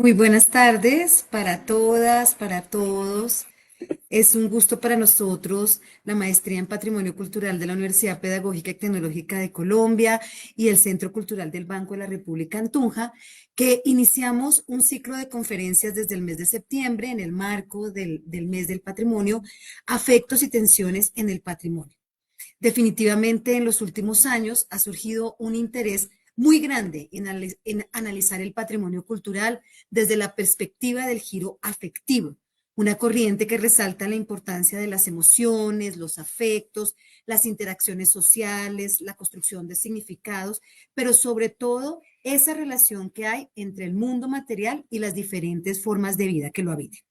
Muy buenas tardes para todas, para todos. Es un gusto para nosotros la Maestría en Patrimonio Cultural de la Universidad Pedagógica y Tecnológica de Colombia y el Centro Cultural del Banco de la República en Tunja, que iniciamos un ciclo de conferencias desde el mes de septiembre en el marco del mes del patrimonio, afectos y tensiones en el patrimonio. Definitivamente en los últimos años ha surgido un interés muy grande en analizar el patrimonio cultural desde la perspectiva del giro afectivo, una corriente que resalta la importancia de las emociones, los afectos, las interacciones sociales, la construcción de significados, pero sobre todo esa relación que hay entre el mundo material y las diferentes formas de vida que lo habitan.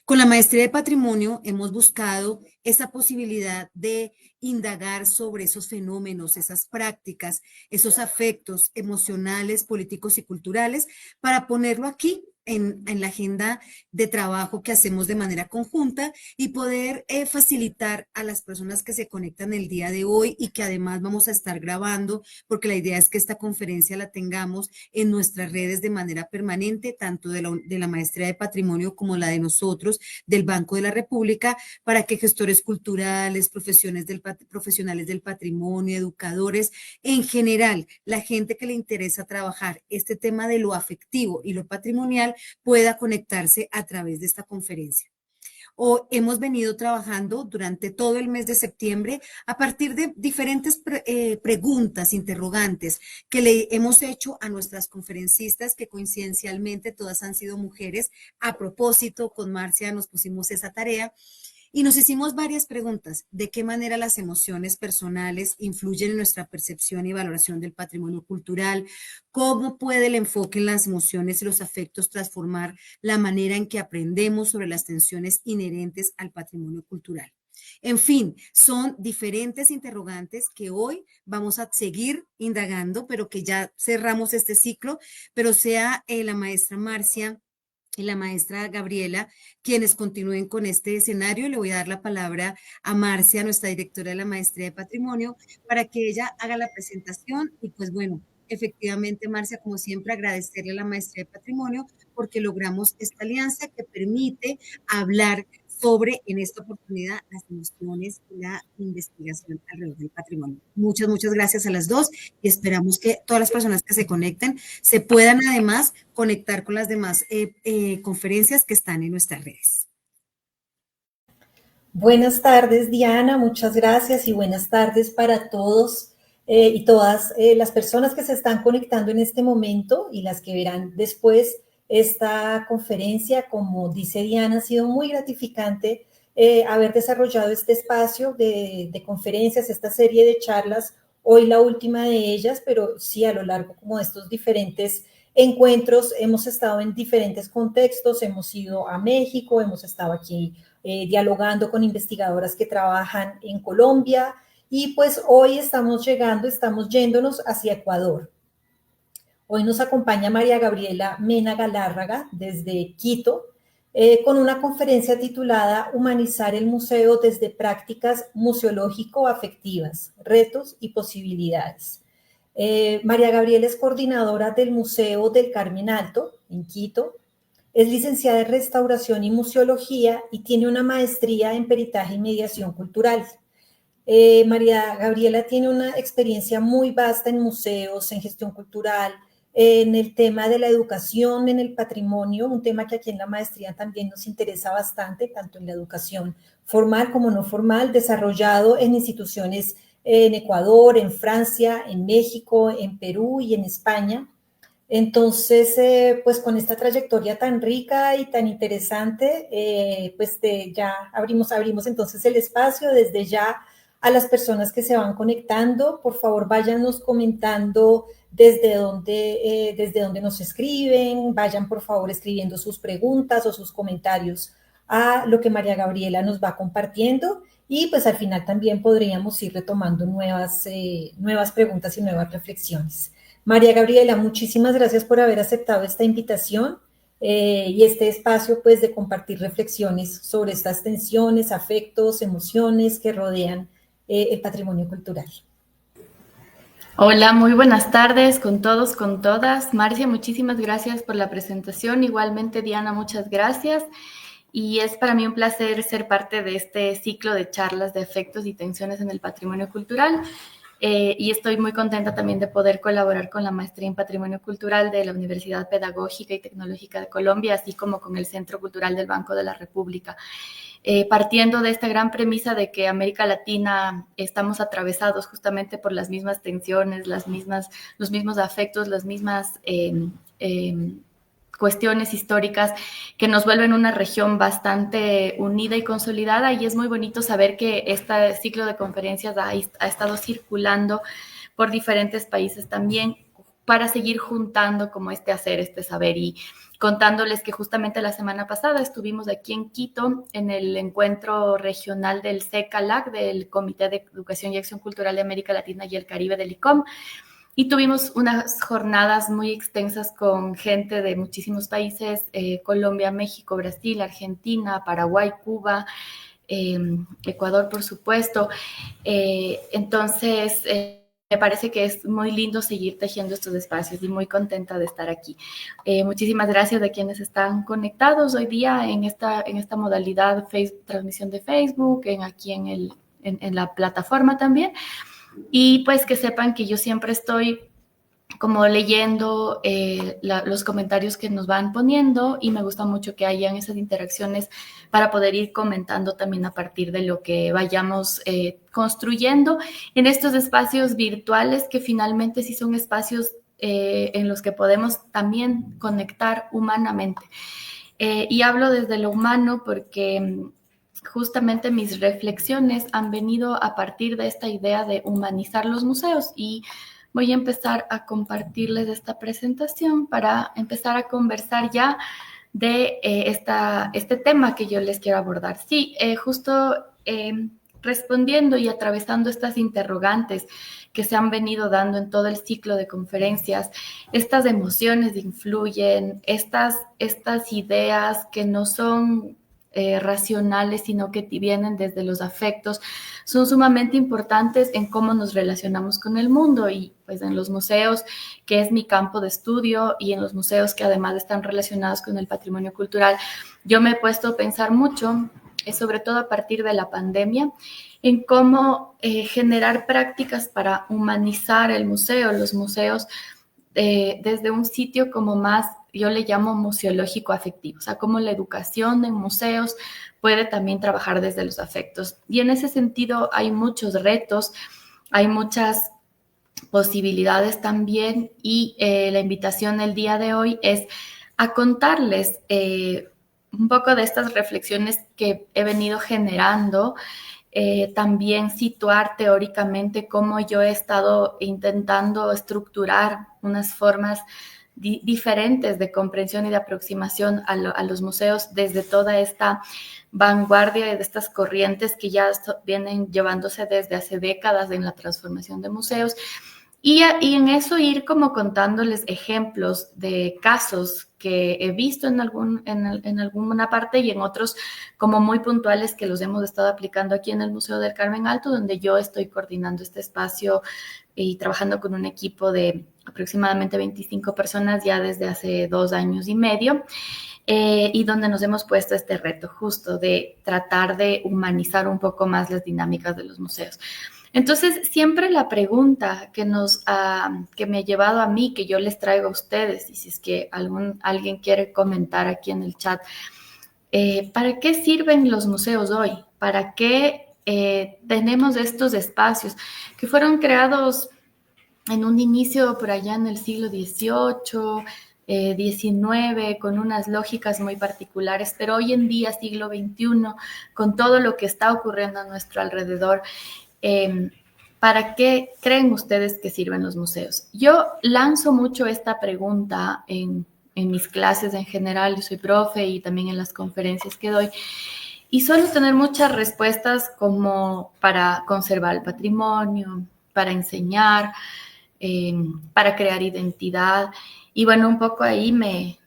Con la maestría de patrimonio hemos buscado esa posibilidad de indagar sobre esos fenómenos, esas prácticas, esos afectos emocionales, políticos y culturales para ponerlo aquí en la agenda de trabajo que hacemos de manera conjunta y poder facilitar a las personas que se conectan el día de hoy y que además vamos a estar grabando, porque la idea es que esta conferencia la tengamos en nuestras redes de manera permanente, tanto de la maestría de patrimonio como la de nosotros, del Banco de la República, para que gestores culturales, profesionales del patrimonio, educadores, en general, la gente que le interesa trabajar este tema de lo afectivo y lo patrimonial pueda conectarse a través de esta conferencia. O hemos venido trabajando durante todo el mes de septiembre a partir de diferentes preguntas, interrogantes que le hemos hecho a nuestras conferencistas, que coincidencialmente todas han sido mujeres. A propósito, con Marcia nos pusimos esa tarea y nos hicimos varias preguntas. ¿De qué manera las emociones personales influyen en nuestra percepción y valoración del patrimonio cultural? ¿Cómo puede el enfoque en las emociones y los afectos transformar la manera en que aprendemos sobre las tensiones inherentes al patrimonio cultural? En fin, son diferentes interrogantes que hoy vamos a seguir indagando, pero que ya cerramos este ciclo, pero sea la maestra Marcia y la maestra Gabriela, quienes continúen con este escenario. Le voy a dar la palabra a Marcia, nuestra directora de la Maestría de Patrimonio, para que ella haga la presentación. Y pues bueno, efectivamente, Marcia, como siempre, agradecerle a la Maestría de Patrimonio porque logramos esta alianza que permite hablar sobre, en esta oportunidad, las emociones y la investigación alrededor del patrimonio. Muchas, muchas gracias a las dos y esperamos que todas las personas que se conecten se puedan además conectar con las demás conferencias que están en nuestras redes. Buenas tardes, Diana, muchas gracias y buenas tardes para todos y todas las personas que se están conectando en este momento y las que verán después esta conferencia. Como dice Diana, ha sido muy gratificante haber desarrollado este espacio de conferencias, esta serie de charlas, hoy la última de ellas, pero sí a lo largo como de estos diferentes encuentros hemos estado en diferentes contextos, hemos ido a México, hemos estado aquí dialogando con investigadoras que trabajan en Colombia y pues hoy estamos yéndonos hacia Ecuador. Hoy nos acompaña María Gabriela Mena Galárraga desde Quito con una conferencia titulada Humanizar el museo desde prácticas museológico-afectivas, retos y posibilidades. María Gabriela es coordinadora del Museo del Carmen Alto en Quito. Es licenciada en Restauración y Museología y tiene una maestría en Peritaje y Mediación Cultural. María Gabriela tiene una experiencia muy vasta en museos, en gestión cultural, en el tema de la educación, en el patrimonio, un tema que aquí en la maestría también nos interesa bastante, tanto en la educación formal como no formal, desarrollado en instituciones en Ecuador, en Francia, en México, en Perú y en España. Entonces, pues con esta trayectoria tan rica y tan interesante, ya abrimos entonces el espacio desde ya a las personas que se van conectando. Por favor, váyanos comentando desde dónde nos escriben, vayan por favor escribiendo sus preguntas o sus comentarios a lo que María Gabriela nos va compartiendo y pues al final también podríamos ir retomando nuevas preguntas y nuevas reflexiones. María Gabriela, muchísimas gracias por haber aceptado esta invitación y este espacio pues de compartir reflexiones sobre estas tensiones, afectos, emociones que rodean el patrimonio cultural. Hola, muy buenas tardes con todos, con todas. Marcia, muchísimas gracias por la presentación. Igualmente, Diana, muchas gracias. Y es para mí un placer ser parte de este ciclo de charlas de efectos y tensiones en el patrimonio cultural. Y estoy muy contenta también de poder colaborar con la maestría en Patrimonio Cultural de la Universidad Pedagógica y Tecnológica de Colombia, así como con el Centro Cultural del Banco de la República. Partiendo de esta gran premisa de que América Latina estamos atravesados justamente por las mismas tensiones, los mismos afectos, las mismas cuestiones históricas que nos vuelven una región bastante unida y consolidada, y es muy bonito saber que este ciclo de conferencias ha estado circulando por diferentes países también para seguir juntando como este hacer, este saber, y contándoles que justamente la semana pasada estuvimos aquí en Quito en el encuentro regional del CECALAC, del Comité de Educación y Acción Cultural de América Latina y el Caribe del ICOM, y tuvimos unas jornadas muy extensas con gente de muchísimos países, Colombia, México, Brasil, Argentina, Paraguay, Cuba, Ecuador, por supuesto. Entonces, me parece que es muy lindo seguir tejiendo estos espacios y muy contenta de estar aquí. Muchísimas gracias a quienes están conectados hoy día en esta modalidad transmisión de Facebook, aquí en la plataforma también. Y pues que sepan que yo siempre estoy como leyendo los comentarios que nos van poniendo, y me gusta mucho que hayan esas interacciones para poder ir comentando también a partir de lo que vayamos construyendo en estos espacios virtuales, que finalmente sí son espacios en los que podemos también conectar humanamente. Y hablo desde lo humano porque justamente mis reflexiones han venido a partir de esta idea de humanizar los museos, y voy a empezar a compartirles esta presentación para empezar a conversar ya de este tema que yo les quiero abordar. Sí, justo respondiendo y atravesando estas interrogantes que se han venido dando en todo el ciclo de conferencias, estas emociones influyen, estas ideas que no son racionales, sino que vienen desde los afectos, son sumamente importantes en cómo nos relacionamos con el mundo. Y pues en los museos, que es mi campo de estudio, y en los museos que además están relacionados con el patrimonio cultural, yo me he puesto a pensar mucho, sobre todo a partir de la pandemia, en cómo generar prácticas para humanizar el museo, los museos, desde un sitio como más, yo le llamo museológico afectivo, o sea, cómo la educación en museos puede también trabajar desde los afectos. Y en ese sentido hay muchos retos, hay muchas posibilidades también, y la invitación el día de hoy es a contarles un poco de estas reflexiones que he venido generando, también situar teóricamente cómo yo he estado intentando estructurar unas formas diferentes de comprensión y de aproximación a los museos desde toda esta vanguardia de estas corrientes que ya vienen llevándose desde hace décadas en la transformación de museos. Y en eso ir como contándoles ejemplos de casos que he visto en alguna parte, y en otros como muy puntuales que los hemos estado aplicando aquí en el Museo del Carmen Alto, donde yo estoy coordinando este espacio y trabajando con un equipo de aproximadamente 25 personas ya desde hace 2 años y medio, y donde nos hemos puesto este reto justo de tratar de humanizar un poco más las dinámicas de los museos. Entonces, siempre la pregunta que me ha llevado a mí, que yo les traigo a ustedes, y si es que alguien quiere comentar aquí en el chat, ¿para qué sirven los museos hoy? ¿Para qué tenemos estos espacios que fueron creados en un inicio por allá en el siglo XVIII, XIX, con unas lógicas muy particulares, pero hoy en día, siglo XXI, con todo lo que está ocurriendo a nuestro alrededor, ¿para qué creen ustedes que sirven los museos? Yo lanzo mucho esta pregunta en mis clases en general, yo soy profe y también en las conferencias que doy, y suelo tener muchas respuestas como para conservar el patrimonio, para enseñar, para crear identidad. Y bueno, un poco ahí me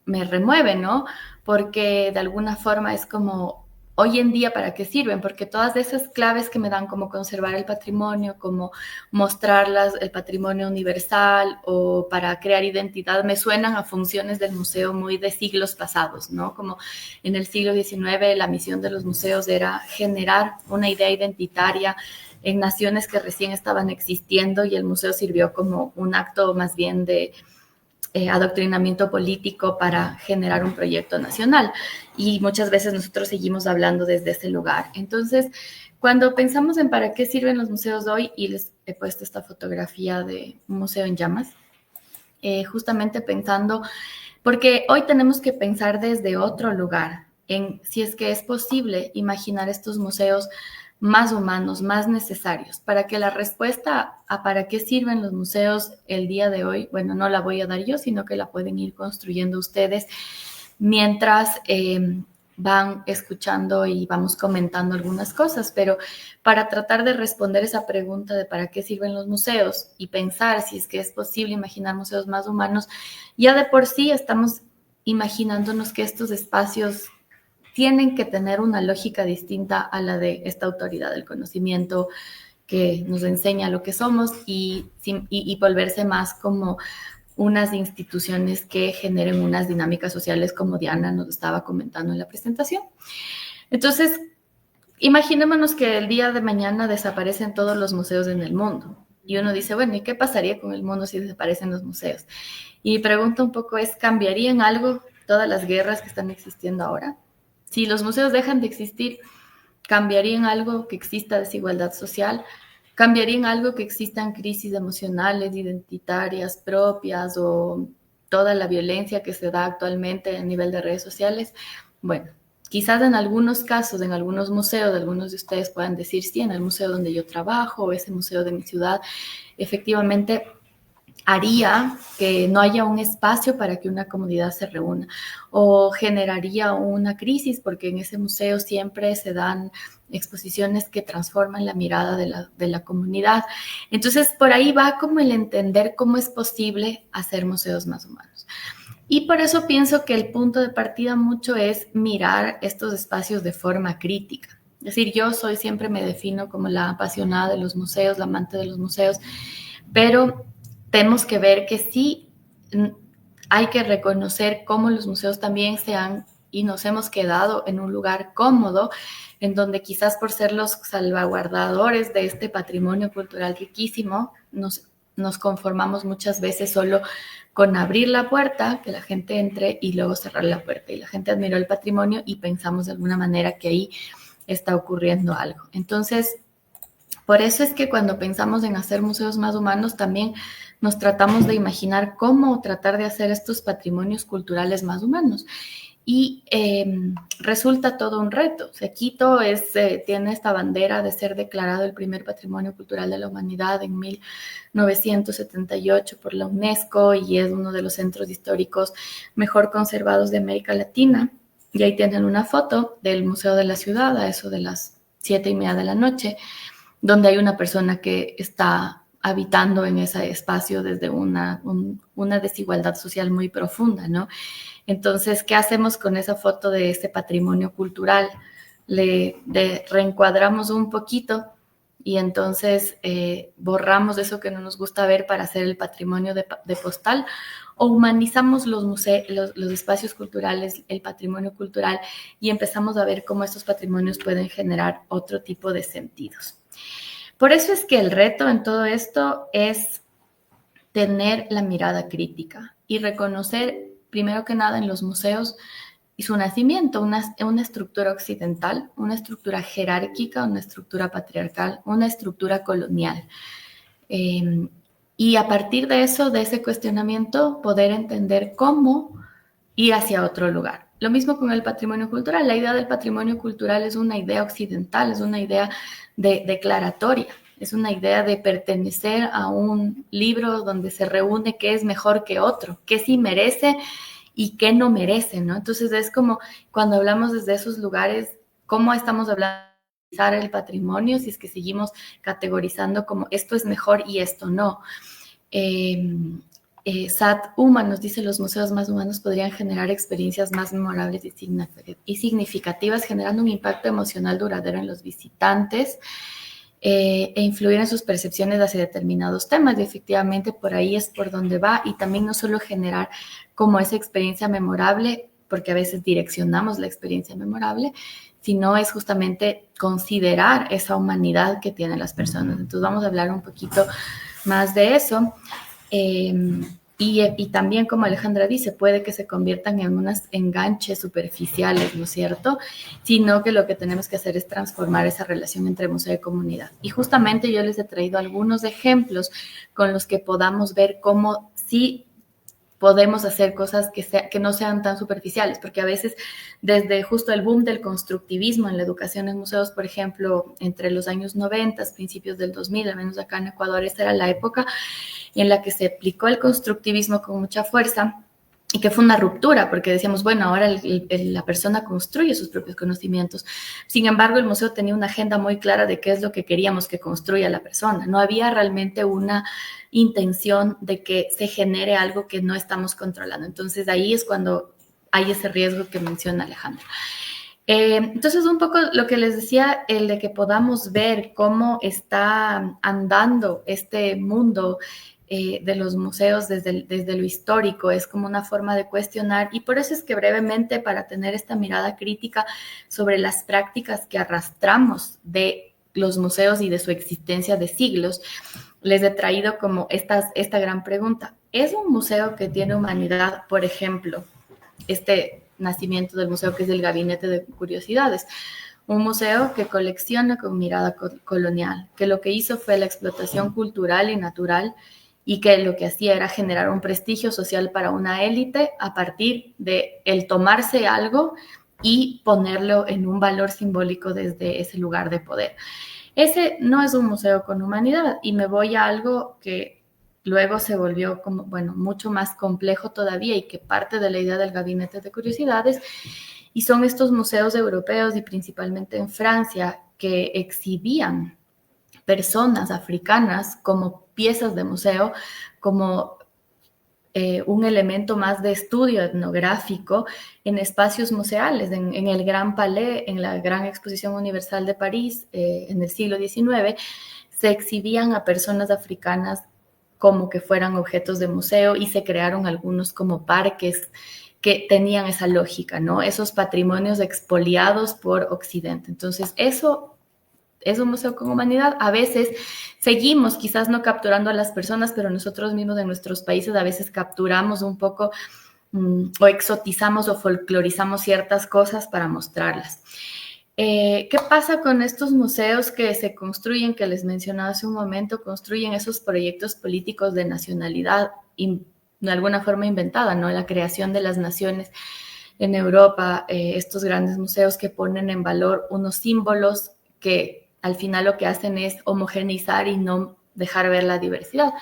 remueve, ¿no? Porque de alguna forma es como, hoy en día, ¿para qué sirven? Porque todas esas claves que me dan como conservar el patrimonio, como mostrarlas, el patrimonio universal o para crear identidad, me suenan a funciones del museo muy de siglos pasados, ¿no? Como en el siglo XIX la misión de los museos era generar una idea identitaria en naciones que recién estaban existiendo y el museo sirvió como un acto más bien de adoctrinamiento político para generar un proyecto nacional. Y muchas veces nosotros seguimos hablando desde ese lugar. Entonces, cuando pensamos en para qué sirven los museos hoy, y les he puesto esta fotografía de un museo en llamas, justamente pensando, porque hoy tenemos que pensar desde otro lugar, en si es que es posible imaginar estos museos más humanos, más necesarios, para que la respuesta a para qué sirven los museos el día de hoy, bueno, no la voy a dar yo, sino que la pueden ir construyendo ustedes mientras van escuchando y vamos comentando algunas cosas, pero para tratar de responder esa pregunta de para qué sirven los museos y pensar si es que es posible imaginar museos más humanos, ya de por sí estamos imaginándonos que estos espacios tienen que tener una lógica distinta a la de esta autoridad del conocimiento que nos enseña lo que somos y volverse más como unas instituciones que generen unas dinámicas sociales como Diana nos estaba comentando en la presentación. Entonces, imaginémonos que el día de mañana desaparecen todos los museos en el mundo. Y uno dice, bueno, ¿y qué pasaría con el mundo si desaparecen los museos? Y mi pregunta un poco es, ¿cambiarían algo todas las guerras que están existiendo ahora? Si los museos dejan de existir, ¿cambiarían algo que exista desigualdad social? ¿Cambiarían algo que existan crisis emocionales, identitarias, propias o toda la violencia que se da actualmente a nivel de redes sociales? Bueno, quizás en algunos casos, en algunos museos, algunos de ustedes puedan decir, sí, en el museo donde yo trabajo o ese museo de mi ciudad, efectivamente haría que no haya un espacio para que una comunidad se reúna o generaría una crisis porque en ese museo siempre se dan exposiciones que transforman la mirada de la comunidad. Entonces, por ahí va como el entender cómo es posible hacer museos más humanos. Y por eso pienso que el punto de partida mucho es mirar estos espacios de forma crítica. Es decir, yo siempre me defino como la apasionada de los museos, la amante de los museos, pero tenemos que ver que sí hay que reconocer cómo los museos también se han y nos hemos quedado en un lugar cómodo, en donde quizás por ser los salvaguardadores de este patrimonio cultural riquísimo, nos conformamos muchas veces solo con abrir la puerta, que la gente entre y luego cerrar la puerta. Y la gente admiró el patrimonio y pensamos de alguna manera que ahí está ocurriendo algo. Entonces, por eso es que cuando pensamos en hacer museos más humanos, también nos tratamos de imaginar cómo tratar de hacer estos patrimonios culturales más humanos. Y resulta todo un reto. O sea, Quito tiene esta bandera de ser declarado el primer patrimonio cultural de la humanidad en 1978 por la UNESCO y es uno de los centros históricos mejor conservados de América Latina. Y ahí tienen una foto del Museo de la Ciudad a eso de las 7:30 de la noche, donde hay una persona que está habitando en ese espacio desde una desigualdad social muy profunda, ¿no? Entonces, ¿qué hacemos con esa foto de ese patrimonio cultural? Reencuadramos un poquito y entonces borramos eso que no nos gusta ver para hacer el patrimonio de postal o humanizamos los espacios culturales, el patrimonio cultural y empezamos a ver cómo estos patrimonios pueden generar otro tipo de sentidos. Por eso es que el reto en todo esto es tener la mirada crítica y reconocer, primero que nada, en los museos y su nacimiento, una estructura occidental, una estructura jerárquica, una estructura patriarcal, una estructura colonial. Y a partir de eso, de ese cuestionamiento, poder entender cómo ir hacia otro lugar. Lo mismo con el patrimonio cultural. La idea del patrimonio cultural es una idea occidental, es una idea declaratoria, es una idea de pertenecer a un libro donde se reúne qué es mejor que otro, qué sí merece y qué no merece, ¿no? Entonces es como cuando hablamos desde esos lugares, ¿cómo estamos hablando de el patrimonio si es que seguimos categorizando como esto es mejor y esto no? Sat Uma nos dice: los museos más humanos podrían generar experiencias más memorables y significativas, generando un impacto emocional duradero en los visitantes e influir en sus percepciones hacia determinados temas. Y efectivamente por ahí es por donde va, y también no solo generar como esa experiencia memorable, porque a veces direccionamos la experiencia memorable, sino es justamente considerar esa humanidad que tienen las personas. Entonces vamos a hablar un poquito más de eso. Y también, como Alejandra dice, puede que se conviertan en unos enganches superficiales, ¿no es cierto? Sino que lo que tenemos que hacer es transformar esa relación entre museo y comunidad. Y justamente yo les he traído algunos ejemplos con los que podamos ver cómo sí podemos hacer cosas que no sean tan superficiales, porque a veces desde justo el boom del constructivismo en la educación en museos, por ejemplo, entre los años 90, principios del 2000, al menos acá en Ecuador, esa era la época en la que se aplicó el constructivismo con mucha fuerza, y que fue una ruptura, porque decíamos, bueno, ahora la persona construye sus propios conocimientos. Sin embargo, el museo tenía una agenda muy clara de qué es lo que queríamos que construya la persona. No había realmente una intención de que se genere algo que no estamos controlando. Entonces, ahí es cuando hay ese riesgo que menciona Alejandra. Entonces, un poco lo que les decía, el de que podamos ver cómo está andando este mundo de los museos desde lo histórico, es como una forma de cuestionar, y por eso es que brevemente, para tener esta mirada crítica sobre las prácticas que arrastramos de los museos y de su existencia de siglos, les he traído como esta gran pregunta. ¿Es un museo que tiene humanidad, por ejemplo, este nacimiento del museo que es el Gabinete de Curiosidades? Un museo que colecciona con mirada colonial, que lo que hizo fue la explotación cultural y natural, y que lo que hacía era generar un prestigio social para una élite a partir de el tomarse algo y ponerlo en un valor simbólico desde ese lugar de poder. Ese no es un museo con humanidad, y me voy a algo que luego se volvió como, bueno, mucho más complejo todavía, y que parte de la idea del Gabinete de Curiosidades, y son estos museos europeos y principalmente en Francia que exhibían personas africanas como piezas de museo, como un elemento más de estudio etnográfico en espacios museales, en el Gran Palais, en la Gran Exposición Universal de París, en el siglo XIX, se exhibían a personas africanas como que fueran objetos de museo, y se crearon algunos como parques que tenían esa lógica, ¿no? Esos patrimonios expoliados por Occidente. Entonces, eso es un museo con humanidad. A veces seguimos quizás no capturando a las personas, pero nosotros mismos en nuestros países a veces capturamos un poco o exotizamos o folclorizamos ciertas cosas para mostrarlas. ¿Qué pasa con estos museos que se construyen, que les mencionaba hace un momento? Construyen esos proyectos políticos de nacionalidad de alguna forma inventada, ¿no? La creación de las naciones en Europa, estos grandes museos que ponen en valor unos símbolos que al final lo que hacen es homogeneizar y no dejar ver la diversidad.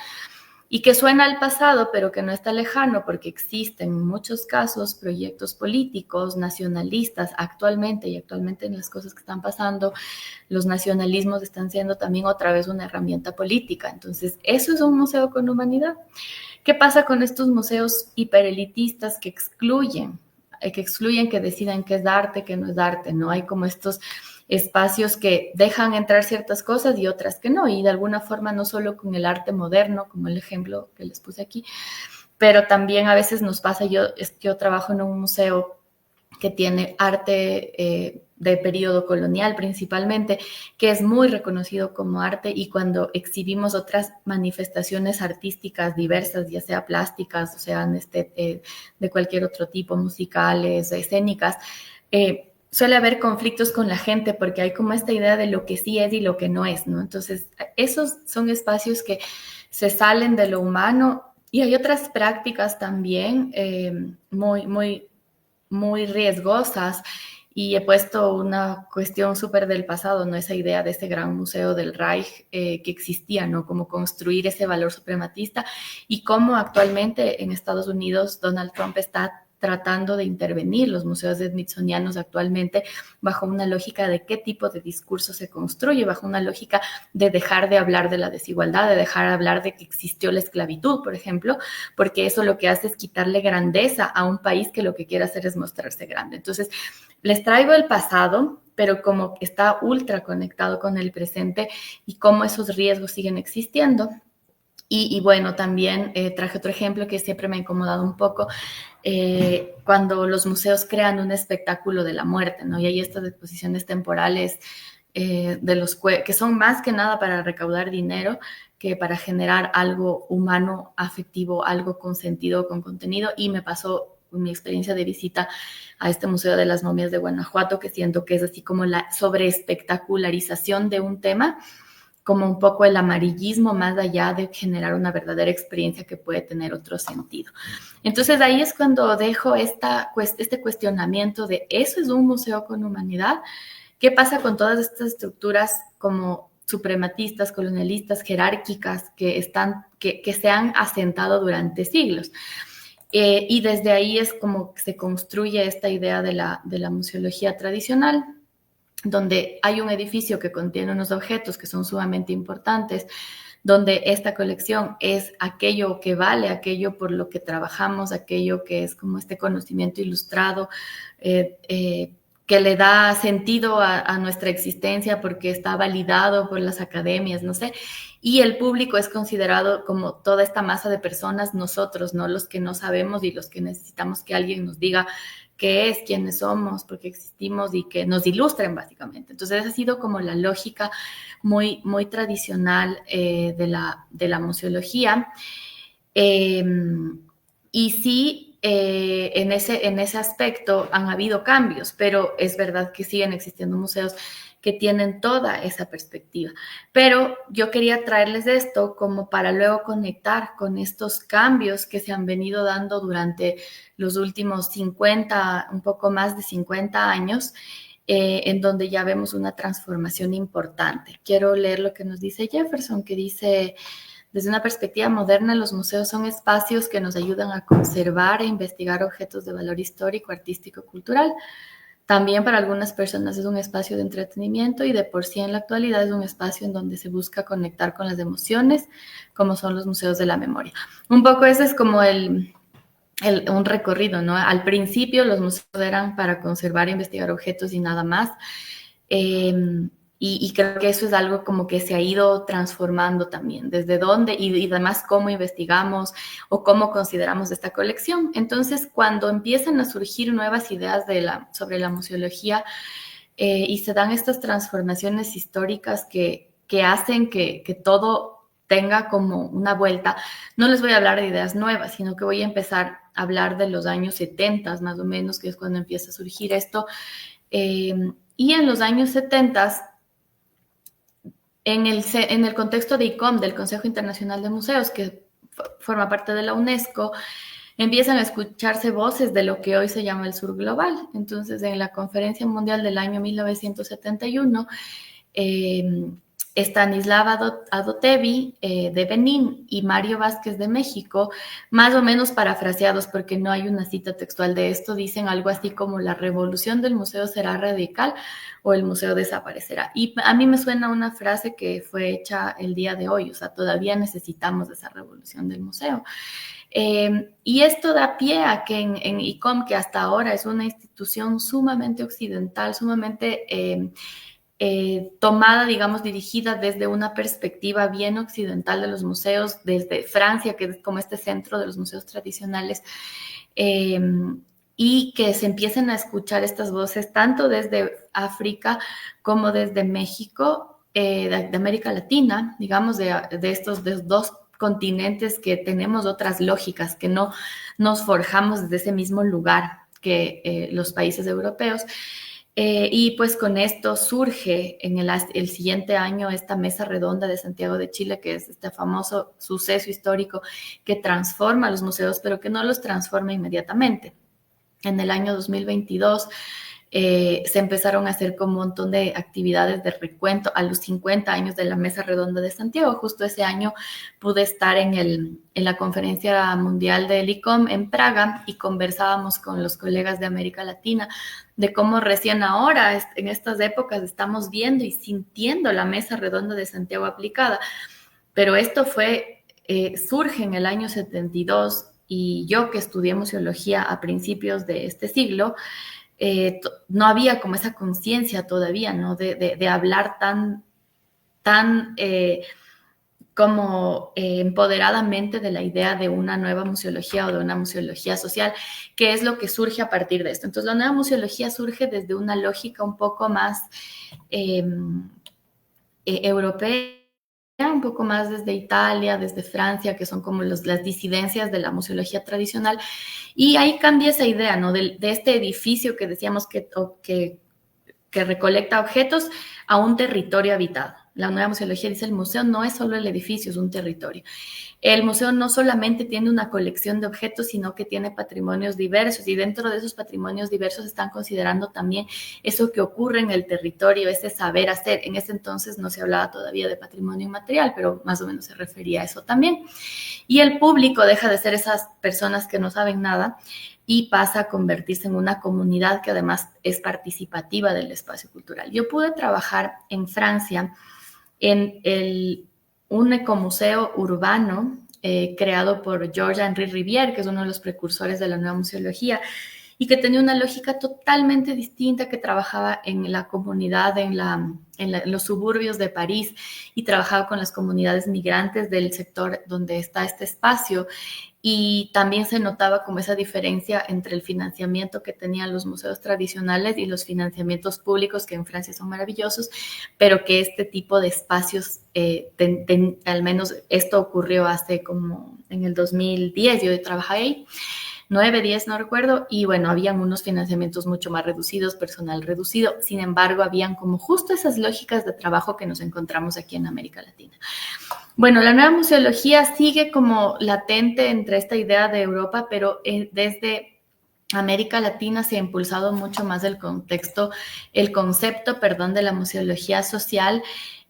Y que suena al pasado, pero que no está lejano, porque existen en muchos casos proyectos políticos nacionalistas actualmente, y actualmente en las cosas que están pasando, los nacionalismos están siendo también otra vez una herramienta política. Entonces, ¿eso es un museo con humanidad? ¿Qué pasa con estos museos hiperelitistas que excluyen, que deciden qué es arte, qué no es arte? No hay como estos espacios que dejan entrar ciertas cosas y otras que no, y de alguna forma no solo con el arte moderno, como el ejemplo que les puse aquí, pero también a veces nos pasa. Yo trabajo en un museo que tiene arte de periodo colonial principalmente, que es muy reconocido como arte, y cuando exhibimos otras manifestaciones artísticas diversas, ya sea plásticas o sean de cualquier otro tipo, musicales, escénicas, suele haber conflictos con la gente, porque hay como esta idea de lo que sí es y lo que no es, ¿no? Entonces, esos son espacios que se salen de lo humano, y hay otras prácticas también muy riesgosas, y he puesto una cuestión súper del pasado, ¿no? Esa idea de ese gran museo del Reich que existía, ¿no? Como construir ese valor suprematista, y cómo actualmente en Estados Unidos Donald Trump está tratando de intervenir los museos smithsonianos actualmente bajo una lógica de qué tipo de discurso se construye, bajo una lógica de dejar de hablar de la desigualdad, de dejar de hablar de que existió la esclavitud, por ejemplo, porque eso lo que hace es quitarle grandeza a un país que lo que quiere hacer es mostrarse grande. Entonces, les traigo el pasado, pero como está ultra conectado con el presente y cómo esos riesgos siguen existiendo. Y bueno, también traje otro ejemplo que siempre me ha incomodado un poco, cuando los museos crean un espectáculo de la muerte, ¿no? Y hay estas exposiciones temporales que son más que nada para recaudar dinero que para generar algo humano, afectivo, algo con sentido, con contenido. Y me pasó mi experiencia de visita a este Museo de las Momias de Guanajuato, que siento que es así como la sobreespectacularización de un tema, como un poco el amarillismo más allá de generar una verdadera experiencia que puede tener otro sentido. Entonces ahí es cuando dejo este cuestionamiento de ¿eso es un museo con humanidad? ¿Qué pasa con todas estas estructuras como suprematistas, colonialistas, jerárquicas que se han asentado durante siglos? Y desde ahí es como se construye esta idea de la museología tradicional, donde hay un edificio que contiene unos objetos que son sumamente importantes, donde esta colección es aquello que vale, aquello por lo que trabajamos, aquello que es como este conocimiento ilustrado, que le da sentido a nuestra existencia porque está validado por las academias, no sé, y el público es considerado como toda esta masa de personas, nosotros, ¿no? Los que no sabemos y los que necesitamos que alguien nos diga qué es, quiénes somos, por qué existimos y que nos ilustren básicamente. Entonces esa ha sido como la lógica muy, muy tradicional de la museología. Y sí, en ese aspecto han habido cambios, pero es verdad que siguen existiendo museos que tienen toda esa perspectiva. Pero yo quería traerles esto como para luego conectar con estos cambios que se han venido dando durante los últimos 50, un poco más de 50 años, en donde ya vemos una transformación importante. Quiero leer lo que nos dice Jefferson, que dice: desde una perspectiva moderna, los museos son espacios que nos ayudan a conservar e investigar objetos de valor histórico, artístico, cultural. También para algunas personas es un espacio de entretenimiento y de por sí en la actualidad es un espacio en donde se busca conectar con las emociones, como son los museos de la memoria. Un poco ese es como un recorrido, ¿no? Al principio los museos eran para conservar e investigar objetos y nada más. Y creo que eso es algo como que se ha ido transformando también, desde dónde y además cómo investigamos o cómo consideramos esta colección. Entonces, cuando empiezan a surgir nuevas ideas sobre la museología y se dan estas transformaciones históricas que hacen que todo tenga como una vuelta, no les voy a hablar de ideas nuevas, sino que voy a empezar a hablar de los años 70 más o menos, que es cuando empieza a surgir esto. Y en los años 70, en el contexto de ICOM, del Consejo Internacional de Museos, que forma parte de la UNESCO, empiezan a escucharse voces de lo que hoy se llama el Sur Global. Entonces, en la Conferencia Mundial del año 1971, Stanislav Adotevi de Benín y Mario Vázquez de México, más o menos parafraseados porque no hay una cita textual de esto, dicen algo así como: la revolución del museo será radical o el museo desaparecerá. Y a mí me suena una frase que fue hecha el día de hoy, o sea, todavía necesitamos esa revolución del museo. Y esto da pie a que en ICOM, que hasta ahora es una institución sumamente occidental, sumamente tomada, digamos, dirigida desde una perspectiva bien occidental de los museos, desde Francia, que es como este centro de los museos tradicionales, y que se empiecen a escuchar estas voces tanto desde África como desde México, de América Latina, digamos, de estos dos continentes que tenemos otras lógicas, que no nos forjamos desde ese mismo lugar que los países europeos. Y pues con esto surge en el siguiente año esta mesa redonda de Santiago de Chile, que es este famoso suceso histórico que transforma los museos, pero que no los transforma inmediatamente. En el año 2022 se empezaron a hacer como un montón de actividades de recuento a los 50 años de la Mesa Redonda de Santiago. Justo ese año pude estar en la Conferencia Mundial del ICOM en Praga y conversábamos con los colegas de América Latina de cómo recién ahora, en estas épocas, estamos viendo y sintiendo la Mesa Redonda de Santiago aplicada. Pero esto surge en el año 72 y yo que estudié museología a principios de este siglo, no había como esa conciencia todavía, ¿no? De hablar tan como empoderadamente de la idea de una nueva museología o de una museología social, que es lo que surge a partir de esto. Entonces, la nueva museología surge desde una lógica un poco más europea, un poco más desde Italia, desde Francia, que son como las disidencias de la museología tradicional. Y ahí cambia esa idea, ¿no? De este edificio que decíamos que recolecta objetos a un territorio habitado. La nueva museología dice el museo no es solo el edificio, es un territorio. El museo no solamente tiene una colección de objetos, sino que tiene patrimonios diversos y dentro de esos patrimonios diversos están considerando también eso que ocurre en el territorio, ese saber hacer. En ese entonces no se hablaba todavía de patrimonio inmaterial, pero más o menos se refería a eso también. Y el público deja de ser esas personas que no saben nada y pasa a convertirse en una comunidad que además es participativa del espacio cultural. Yo pude trabajar en Francia en un ecomuseo urbano creado por Georges-Henri Rivière, que es uno de los precursores de la nueva museología, y que tenía una lógica totalmente distinta, que trabajaba en la comunidad, en los suburbios de París, y trabajaba con las comunidades migrantes del sector donde está este espacio. Y también se notaba como esa diferencia entre el financiamiento que tenían los museos tradicionales y los financiamientos públicos, que en Francia son maravillosos, pero que este tipo de espacios, al menos esto ocurrió hace como en el 2010, yo trabajé ahí, 9, 10, no recuerdo, y bueno, habían unos financiamientos mucho más reducidos, personal reducido, sin embargo, habían como justo esas lógicas de trabajo que nos encontramos aquí en América Latina. Bueno, la nueva museología sigue como latente entre esta idea de Europa, pero desde América Latina se ha impulsado mucho más el concepto, de la museología social,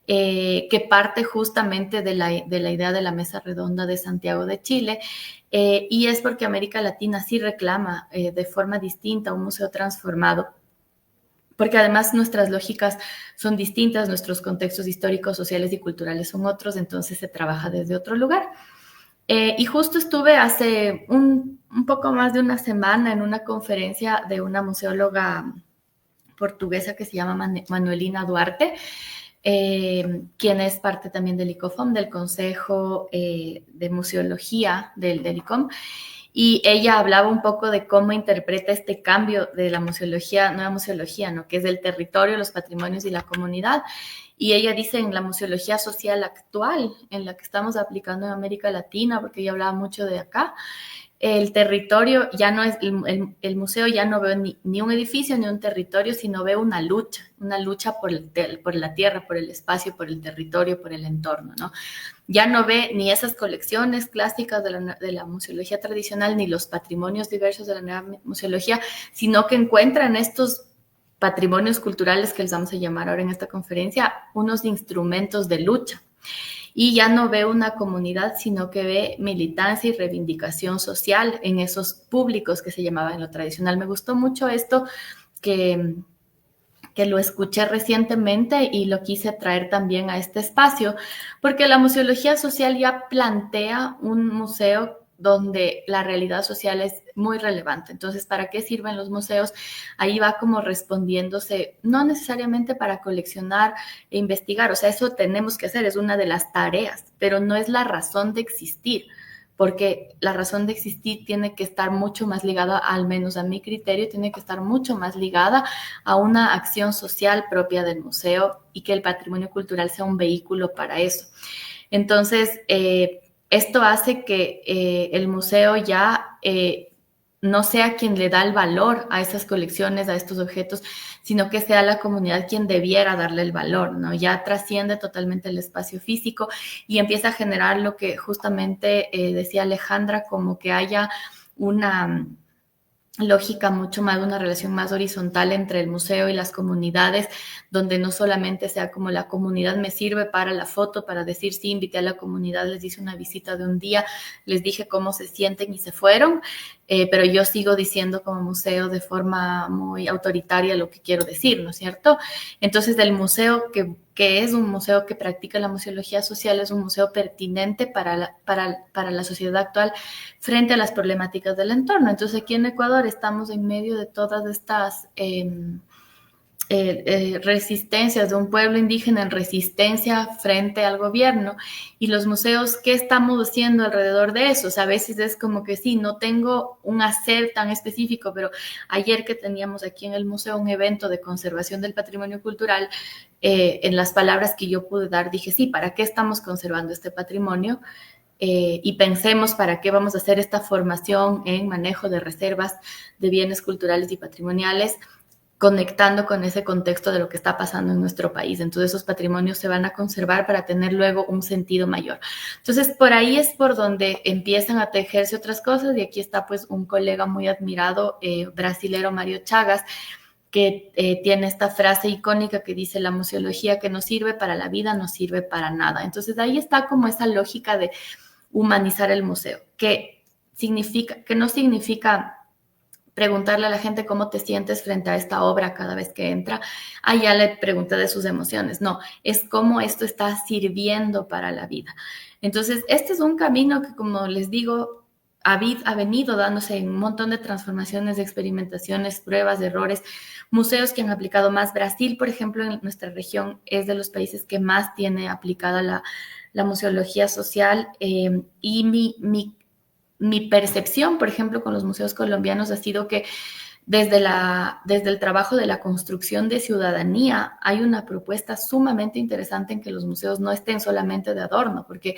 que parte justamente de la idea de la Mesa Redonda de Santiago de Chile, y es porque América Latina sí reclama de forma distinta un museo transformado, porque además nuestras lógicas son distintas, nuestros contextos históricos, sociales y culturales son otros, entonces se trabaja desde otro lugar. Y justo estuve hace un poco más de una semana en una conferencia de una museóloga portuguesa que se llama Manuelina Duarte, quien es parte también del ICOFOM, del Consejo de Museología del ICOM. Y ella hablaba un poco de cómo interpreta este cambio de la museología, nueva museología, ¿no? Que es del territorio, los patrimonios y la comunidad. Y ella dice en la museología social actual, en la que estamos aplicando en América Latina, porque ella hablaba mucho de acá, el territorio ya no es, el museo ya no ve ni un edificio ni un territorio, sino ve una lucha por la tierra, por el espacio, por el territorio, por el entorno, ¿no? Ya no ve ni esas colecciones clásicas de la museología tradicional, ni los patrimonios diversos de la nueva museología, sino que encuentran estos patrimonios culturales que les vamos a llamar ahora en esta conferencia, unos instrumentos de lucha. Y ya no ve una comunidad, sino que ve militancia y reivindicación social en esos públicos que se llamaban en lo tradicional. Me gustó mucho esto que lo escuché recientemente y lo quise traer también a este espacio, porque la museología social ya plantea un museo donde la realidad social es muy relevante. Entonces, ¿para qué sirven los museos? Ahí va como respondiéndose, no necesariamente para coleccionar e investigar, o sea, eso tenemos que hacer, es una de las tareas, pero no es la razón de existir, porque la razón de existir tiene que estar mucho más ligada, al menos a mi criterio, tiene que estar mucho más ligada a una acción social propia del museo y que el patrimonio cultural sea un vehículo para eso. Entonces, esto hace que el museo ya no sea quien le da el valor a esas colecciones, a estos objetos, sino que sea la comunidad quien debiera darle el valor, ¿no? Ya trasciende totalmente el espacio físico y empieza a generar lo que justamente decía Alejandra, como que haya una lógica mucho más, una relación más horizontal entre el museo y las comunidades, donde no solamente sea como la comunidad me sirve para la foto, para decir sí, invité a la comunidad, les hice una visita de un día, les dije cómo se sienten y se fueron, pero yo sigo diciendo como museo de forma muy autoritaria lo que quiero decir, ¿no es cierto? Entonces, el museo que es un museo que practica la museología social, es un museo pertinente para la sociedad actual frente a las problemáticas del entorno. Entonces, aquí en Ecuador estamos en medio de todas estas resistencias de un pueblo indígena en resistencia frente al gobierno, y los museos, ¿qué estamos haciendo alrededor de eso? O sea, a veces es como que sí, no tengo un hacer tan específico, pero ayer que teníamos aquí en el museo un evento de conservación del patrimonio cultural, en las palabras que yo pude dar, dije, sí, ¿para qué estamos conservando este patrimonio? Y pensemos para qué vamos a hacer esta formación en manejo de reservas de bienes culturales y patrimoniales, conectando con ese contexto de lo que está pasando en nuestro país. Entonces, esos patrimonios se van a conservar para tener luego un sentido mayor. Entonces, por ahí es por donde empiezan a tejerse otras cosas, y aquí está pues un colega muy admirado, brasilero, Mario Chagas, que tiene esta frase icónica que dice: la museología que no sirve para la vida no sirve para nada. Entonces, ahí está como esa lógica de humanizar el museo, que no significa preguntarle a la gente cómo te sientes frente a esta obra cada vez que entra. Ya le pregunté de sus emociones. No, es cómo esto está sirviendo para la vida. Entonces, este es un camino que, como les digo, ha venido dándose en un montón de transformaciones, de experimentaciones, pruebas, de errores, museos que han aplicado más. Brasil, por ejemplo, en nuestra región es de los países que más tiene aplicada la museología social, y mi percepción, por ejemplo, con los museos colombianos ha sido que desde el trabajo de la construcción de ciudadanía hay una propuesta sumamente interesante en que los museos no estén solamente de adorno, porque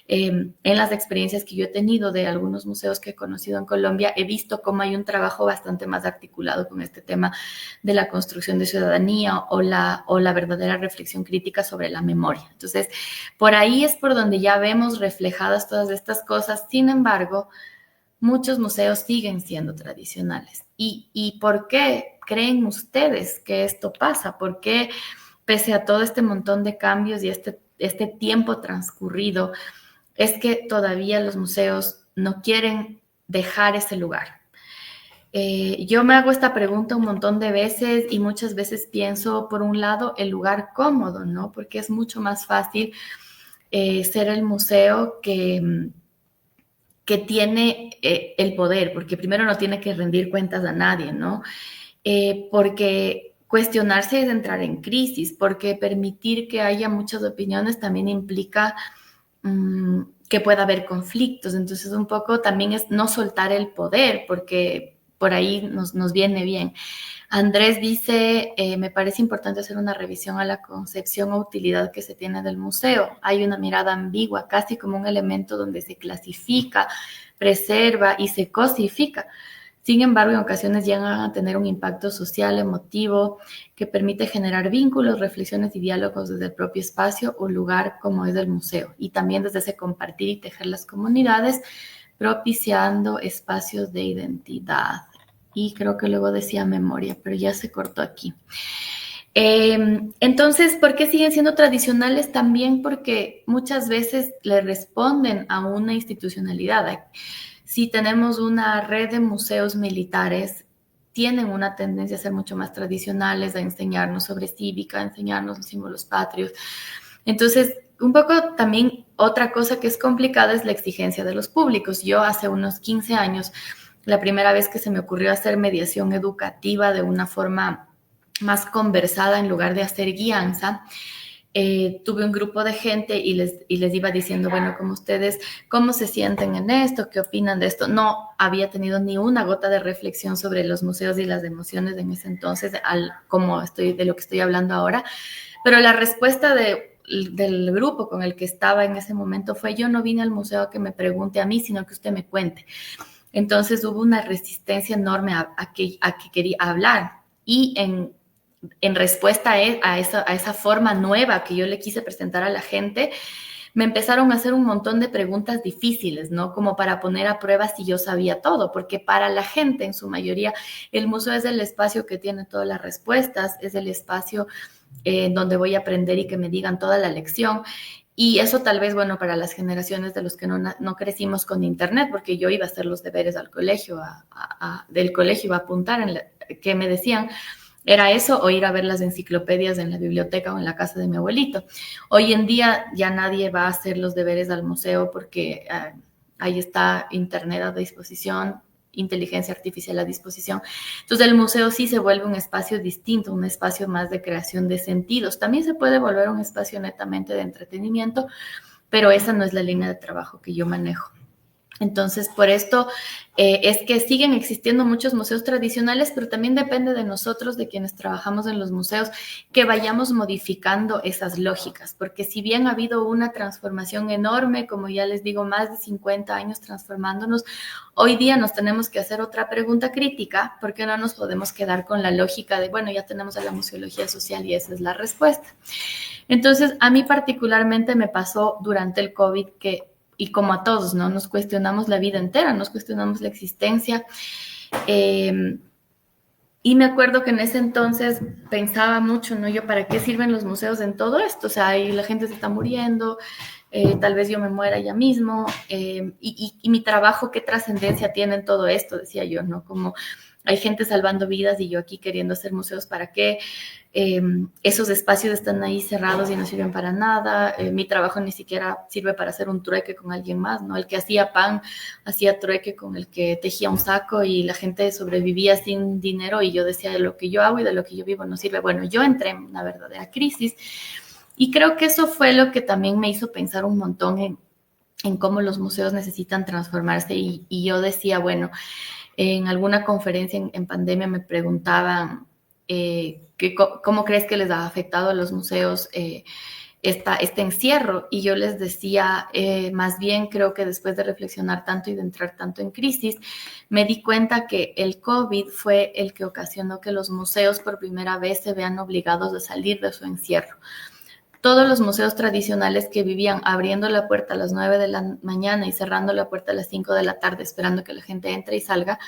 en las experiencias que yo he tenido de algunos museos que he conocido en Colombia, he visto cómo hay un trabajo bastante más articulado con este tema de la construcción de ciudadanía o la verdadera reflexión crítica sobre la memoria. Entonces, por ahí es por donde ya vemos reflejadas todas estas cosas. Sin embargo, muchos museos siguen siendo tradicionales. ¿Y por qué creen ustedes que esto pasa? ¿Por qué, pese a todo este montón de cambios y este tiempo transcurrido, es que todavía los museos no quieren dejar ese lugar? Yo me hago esta pregunta un montón de veces, y muchas veces pienso, por un lado, el lugar cómodo, ¿no? Porque es mucho más fácil ser el museo que tiene el poder, porque primero no tiene que rendir cuentas a nadie, ¿no? Porque cuestionarse es entrar en crisis, porque permitir que haya muchas opiniones también implica que pueda haber conflictos. Entonces, un poco también es no soltar el poder, porque por ahí nos viene bien. Andrés dice, me parece importante hacer una revisión a la concepción o utilidad que se tiene del museo. Hay una mirada ambigua, casi como un elemento donde se clasifica, preserva y se cosifica. Sin embargo, en ocasiones llegan a tener un impacto social, emotivo, que permite generar vínculos, reflexiones y diálogos desde el propio espacio o lugar como es el museo, y también desde ese compartir y tejer las comunidades, propiciando espacios de identidad. Y creo que luego decía memoria, pero ya se cortó aquí. Entonces, ¿por qué siguen siendo tradicionales? También porque muchas veces le responden a una institucionalidad. Si tenemos una red de museos militares, tienen una tendencia a ser mucho más tradicionales, a enseñarnos sobre cívica, a enseñarnos los símbolos patrios. Entonces, un poco también otra cosa que es complicada es la exigencia de los públicos. Yo hace unos 15 años, la primera vez que se me ocurrió hacer mediación educativa de una forma más conversada en lugar de hacer guianza, tuve un grupo de gente y les iba diciendo, bueno, como ustedes, ¿cómo se sienten en esto? ¿Qué opinan de esto? No había tenido ni una gota de reflexión sobre los museos y las emociones en ese entonces, de lo que estoy hablando ahora, pero la respuesta del grupo con el que estaba en ese momento fue: yo no vine al museo a que me pregunte a mí, sino que usted me cuente. Entonces hubo una resistencia enorme a que quería hablar, y en respuesta a esa forma nueva que yo le quise presentar a la gente, me empezaron a hacer un montón de preguntas difíciles, ¿no? Como para poner a prueba si yo sabía todo, porque para la gente, en su mayoría, el museo es el espacio que tiene todas las respuestas, es el espacio donde voy a aprender y que me digan toda la lección. Y eso tal vez, bueno, para las generaciones de los que no crecimos con internet, porque yo iba a hacer los deberes al colegio, del colegio, iba a apuntar que me decían, era eso o ir a ver las enciclopedias en la biblioteca o en la casa de mi abuelito. Hoy en día ya nadie va a hacer los deberes al museo porque ahí está internet a disposición, inteligencia artificial a disposición. Entonces el museo sí se vuelve un espacio distinto, un espacio más de creación de sentidos. También se puede volver un espacio netamente de entretenimiento, pero esa no es la línea de trabajo que yo manejo. Entonces, por esto es que siguen existiendo muchos museos tradicionales, pero también depende de nosotros, de quienes trabajamos en los museos, que vayamos modificando esas lógicas, porque si bien ha habido una transformación enorme, como ya les digo, más de 50 años transformándonos, hoy día nos tenemos que hacer otra pregunta crítica, porque no nos podemos quedar con la lógica de, bueno, ya tenemos a la museología social y esa es la respuesta. Entonces, a mí particularmente me pasó durante el COVID y como a todos, ¿no? Nos cuestionamos la vida entera, nos cuestionamos la existencia. Y me acuerdo que en ese entonces pensaba mucho, ¿no? Yo, ¿para qué sirven los museos en todo esto? O sea, ahí la gente se está muriendo, tal vez yo me muera ya mismo, y mi trabajo, ¿qué trascendencia tiene en todo esto? Decía yo, ¿no? Como hay gente salvando vidas y yo aquí queriendo hacer museos, ¿para qué? Esos espacios están ahí cerrados y no sirven para nada. Mi trabajo ni siquiera sirve para hacer un trueque con alguien más, ¿no? El que hacía pan hacía trueque con el que tejía un saco y la gente sobrevivía sin dinero y yo decía, de lo que yo hago y de lo que yo vivo no sirve. Bueno, yo entré en una verdadera crisis y creo que eso fue lo que también me hizo pensar un montón en cómo los museos necesitan transformarse y yo decía, bueno, en alguna conferencia en pandemia me preguntaban cómo crees que les ha afectado a los museos este encierro. Y yo les decía, más bien creo que después de reflexionar tanto y de entrar tanto en crisis, me di cuenta que el COVID fue el que ocasionó que los museos por primera vez se vean obligados a salir de su encierro. Todos los museos tradicionales que vivían abriendo la puerta a las 9 de la mañana y cerrando la puerta a las 5 de la tarde, esperando que la gente entre y salga,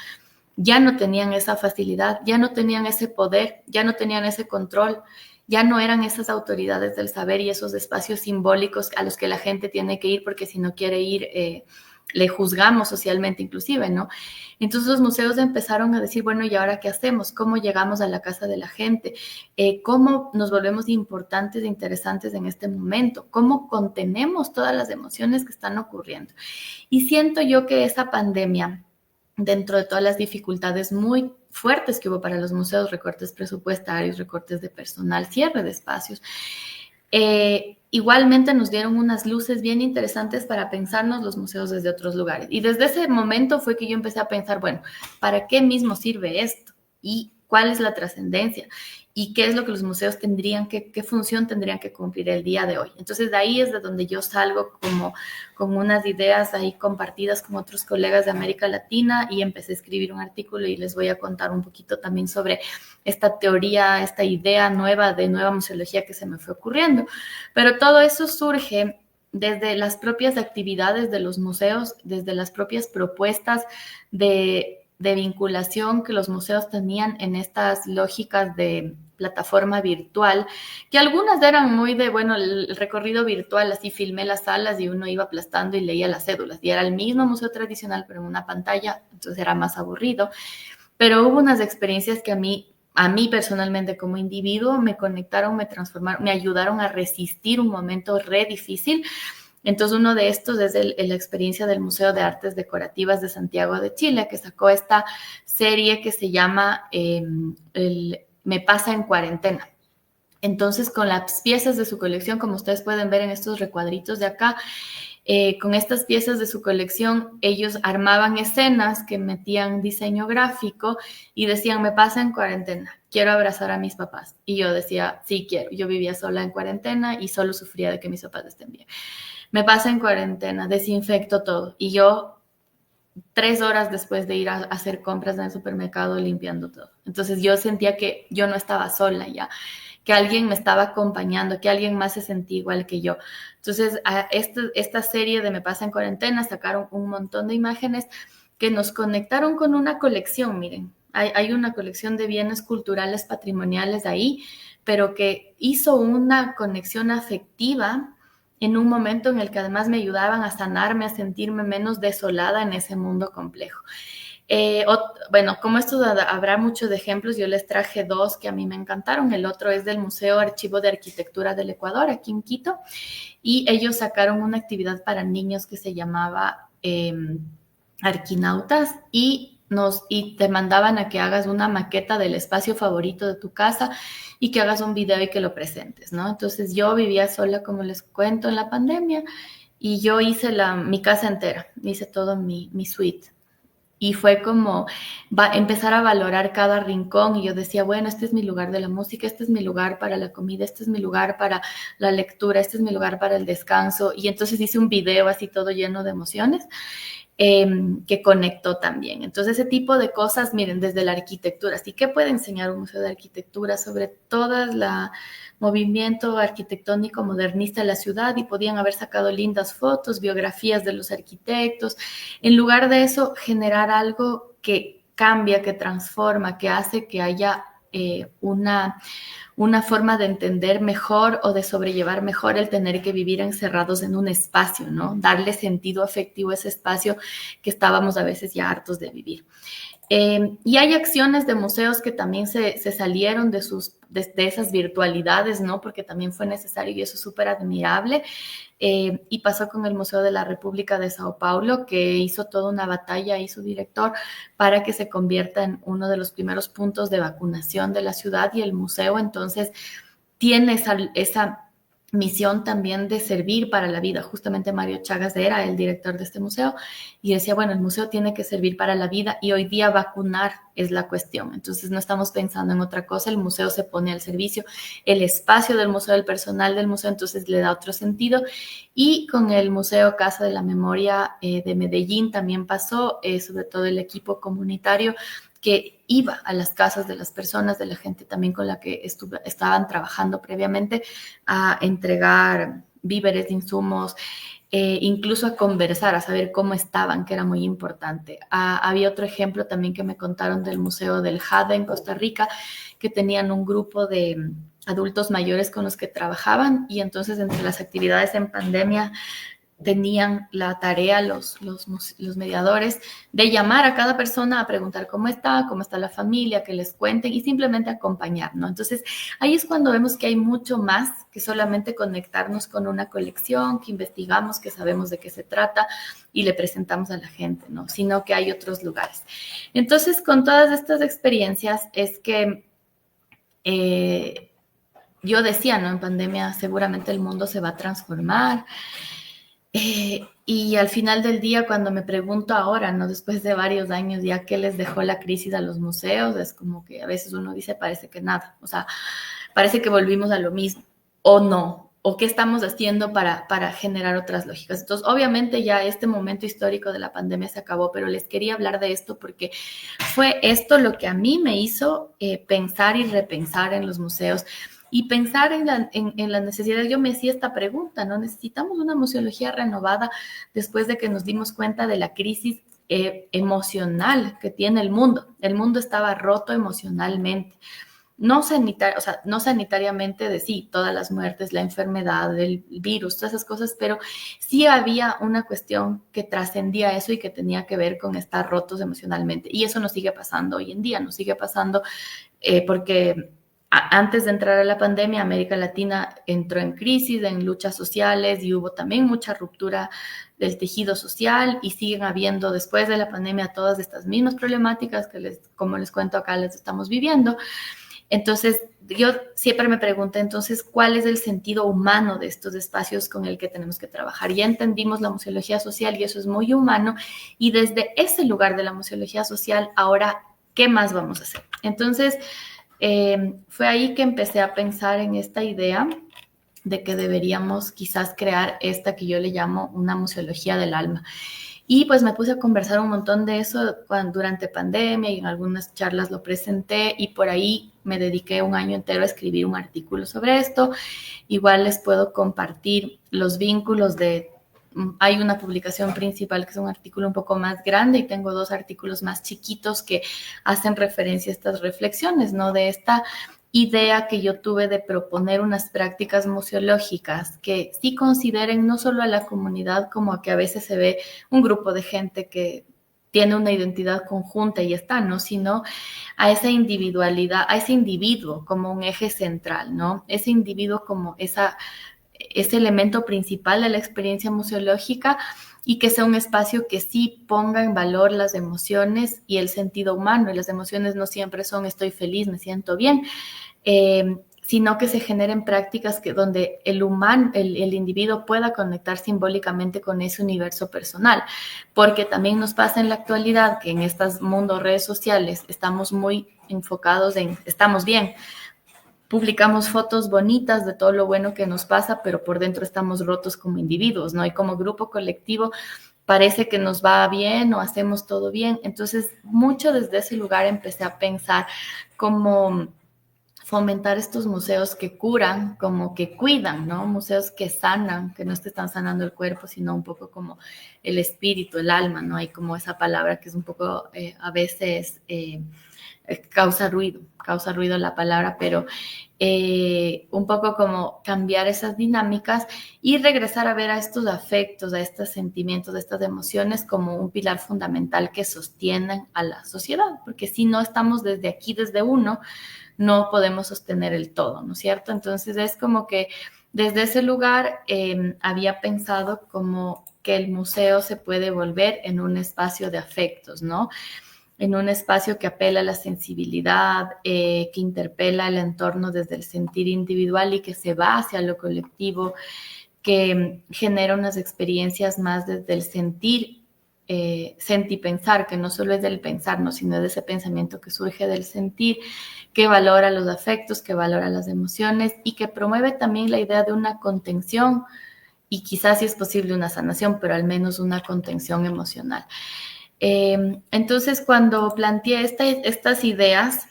ya no tenían esa facilidad, ya no tenían ese poder, ya no tenían ese control, ya no eran esas autoridades del saber y esos espacios simbólicos a los que la gente tiene que ir porque si no quiere ir, le juzgamos socialmente inclusive, ¿no? Entonces los museos empezaron a decir, bueno, ¿y ahora qué hacemos? ¿Cómo llegamos a la casa de la gente? ¿Cómo nos volvemos importantes e interesantes en este momento? ¿Cómo contenemos todas las emociones que están ocurriendo? Y siento yo que esa pandemia, dentro de todas las dificultades muy fuertes que hubo para los museos, recortes presupuestarios, recortes de personal, cierre de espacios, igualmente nos dieron unas luces bien interesantes para pensarnos los museos desde otros lugares. Y desde ese momento fue que yo empecé a pensar, bueno, ¿para qué mismo sirve esto? ¿Y cuál es la trascendencia? ¿Y qué es lo que los museos qué función tendrían que cumplir el día de hoy? Entonces, de ahí es de donde yo salgo como con unas ideas ahí compartidas con otros colegas de América Latina y empecé a escribir un artículo y les voy a contar un poquito también sobre esta teoría, esta idea nueva de nueva museología que se me fue ocurriendo. Pero todo eso surge desde las propias actividades de los museos, desde las propias propuestas de vinculación que los museos tenían en estas lógicas de plataforma virtual, que algunas eran muy de, bueno, el recorrido virtual, así filmé las salas y uno iba aplastando y leía las cédulas, y era el mismo museo tradicional, pero en una pantalla, entonces era más aburrido, pero hubo unas experiencias que a mí personalmente como individuo me conectaron, me transformaron, me ayudaron a resistir un momento re difícil. Entonces, uno de estos es la experiencia del Museo de Artes Decorativas de Santiago de Chile, que sacó esta serie que se llama Me pasa en cuarentena. Entonces, con las piezas de su colección, como ustedes pueden ver en estos recuadritos de acá, con estas piezas de su colección, ellos armaban escenas que metían diseño gráfico y decían, me pasa en cuarentena, quiero abrazar a mis papás. Y yo decía, sí, quiero. Yo vivía sola en cuarentena y solo sufría de que mis papás estén bien. Me pasa en cuarentena, desinfecto todo. Y yo 3 horas después de ir a hacer compras en el supermercado limpiando todo. Entonces yo sentía que yo no estaba sola ya. que alguien me estaba acompañando, que alguien más se sentía igual que yo. Entonces, esta serie de Me pasa en cuarentena sacaron un montón de imágenes que nos conectaron con una colección, miren. Hay una colección de bienes culturales patrimoniales ahí, pero que hizo una conexión afectiva en un momento en el que además me ayudaban a sanarme, a sentirme menos desolada en ese mundo complejo. Bueno, como esto habrá muchos de ejemplos, yo les traje dos que a mí me encantaron. El otro es del Museo Archivo de Arquitectura del Ecuador, aquí en Quito, y ellos sacaron una actividad para niños que se llamaba Arquinautas y te mandaban a que hagas una maqueta del espacio favorito de tu casa y que hagas un video y que lo presentes, ¿no? Entonces yo vivía sola, como les cuento, en la pandemia y yo hice mi casa entera, hice todo mi suite. Y fue como empezar a valorar cada rincón y yo decía, bueno, este es mi lugar de la música, este es mi lugar para la comida, este es mi lugar para la lectura, este es mi lugar para el descanso. Y entonces hice un video así todo lleno de emociones que conectó también. Entonces ese tipo de cosas, miren, desde la arquitectura. Así que puede enseñar un museo de arquitectura sobre todo el movimiento arquitectónico modernista de la ciudad y podían haber sacado lindas fotos, biografías de los arquitectos. En lugar de eso, generar algo que cambia, que transforma, que hace que haya una forma de entender mejor o de sobrellevar mejor el tener que vivir encerrados en un espacio, ¿no? Darle sentido afectivo a ese espacio que estábamos a veces ya hartos de vivir. Y hay acciones de museos que también se salieron de esas virtualidades, ¿no? Porque también fue necesario y eso es súper admirable. Y pasó con el Museo de la República de Sao Paulo, que hizo toda una batalla y su director para que se convierta en uno de los primeros puntos de vacunación de la ciudad y el museo entonces tiene esa misión también de servir para la vida. Justamente Mario Chagas era el director de este museo y decía, bueno, el museo tiene que servir para la vida y hoy día vacunar es la cuestión. Entonces no estamos pensando en otra cosa, el museo se pone al servicio, el espacio del museo, el personal del museo, entonces le da otro sentido. Y con el Museo Casa de la Memoria de Medellín también pasó, sobre todo el equipo comunitario que iba a las casas de las personas, de la gente también con la que estaban trabajando previamente, a entregar víveres, insumos, incluso a conversar, a saber cómo estaban, que era muy importante. Había otro ejemplo también que me contaron del Museo del Jade en Costa Rica, que tenían un grupo de adultos mayores con los que trabajaban y entonces entre las actividades en pandemia tenían la tarea los mediadores de llamar a cada persona a preguntar cómo está la familia, que les cuenten y simplemente acompañar, ¿no? Entonces, ahí es cuando vemos que hay mucho más que solamente conectarnos con una colección, que investigamos, que sabemos de qué se trata y le presentamos a la gente, ¿no? Sino que hay otros lugares. Entonces, con todas estas experiencias es que yo decía, ¿no? En pandemia seguramente el mundo se va a transformar. Y al final del día, cuando me pregunto ahora, ¿no? Después de varios años ya qué les dejó la crisis a los museos, es como que a veces uno dice, parece que nada, o sea, parece que volvimos a lo mismo, o no, o qué estamos haciendo para generar otras lógicas. Entonces, obviamente ya este momento histórico de la pandemia se acabó, pero les quería hablar de esto porque fue esto lo que a mí me hizo pensar y repensar en los museos. Y pensar en la necesidad, yo me hacía esta pregunta, ¿no? Necesitamos una museología renovada después de que nos dimos cuenta de la crisis emocional que tiene el mundo. El mundo estaba roto emocionalmente. No sanitariamente de sí, todas las muertes, la enfermedad, el virus, todas esas cosas, pero sí había una cuestión que trascendía eso y que tenía que ver con estar rotos emocionalmente. Y eso nos sigue pasando hoy en día, nos sigue pasando porque antes de entrar a la pandemia, América Latina entró en crisis, en luchas sociales y hubo también mucha ruptura del tejido social y siguen habiendo después de la pandemia todas estas mismas problemáticas que como les cuento acá, las estamos viviendo. Entonces, yo siempre me pregunto, entonces, ¿cuál es el sentido humano de estos espacios con el que tenemos que trabajar? Ya entendimos la museología social y eso es muy humano y desde ese lugar de la museología social, ahora, ¿qué más vamos a hacer? Entonces, fue ahí que empecé a pensar en esta idea de que deberíamos quizás crear esta que yo le llamo una museología del alma. Y pues me puse a conversar un montón de eso durante pandemia y en algunas charlas lo presenté y por ahí me dediqué un año entero a escribir un artículo sobre esto. Igual les puedo compartir los vínculos de... Hay una publicación principal que es un artículo un poco más grande y tengo 2 artículos más chiquitos que hacen referencia a estas reflexiones, ¿no? De esta idea que yo tuve de proponer unas prácticas museológicas que sí consideren no solo a la comunidad como a que a veces se ve un grupo de gente que tiene una identidad conjunta y está, ¿no? Sino a esa individualidad, a ese individuo como un eje central, ¿no? Ese individuo como ese elemento principal de la experiencia museológica y que sea un espacio que sí ponga en valor las emociones y el sentido humano. Y las emociones no siempre son estoy feliz, me siento bien, sino que se generen prácticas donde el humano, el individuo pueda conectar simbólicamente con ese universo personal. Porque también nos pasa en la actualidad que en estos mundos redes sociales estamos muy enfocados en estamos bien. Publicamos fotos bonitas de todo lo bueno que nos pasa, pero por dentro estamos rotos como individuos, ¿no? Y como grupo colectivo parece que nos va bien o hacemos todo bien. Entonces, mucho desde ese lugar empecé a pensar cómo fomentar estos museos que curan, como que cuidan, ¿no? Museos que sanan, que no te están sanando el cuerpo, sino un poco como el espíritu, el alma, ¿no? Hay como esa palabra que es un poco a veces... causa ruido la palabra, pero un poco como cambiar esas dinámicas y regresar a ver a estos afectos, a estos sentimientos, a estas emociones como un pilar fundamental que sostienen a la sociedad, porque si no estamos desde aquí, desde uno, no podemos sostener el todo, ¿no es cierto? Entonces es como que desde ese lugar había pensado como que el museo se puede volver en un espacio de afectos, ¿no? En un espacio que apela a la sensibilidad, que interpela el entorno desde el sentir individual y que se va hacia lo colectivo, que genera unas experiencias más desde el sentir, sentipensar, que no solo es del pensar, ¿no? Sino de ese pensamiento que surge del sentir, que valora los afectos, que valora las emociones y que promueve también la idea de una contención y quizás si es posible una sanación, pero al menos una contención emocional. Entonces, cuando planteé estas ideas,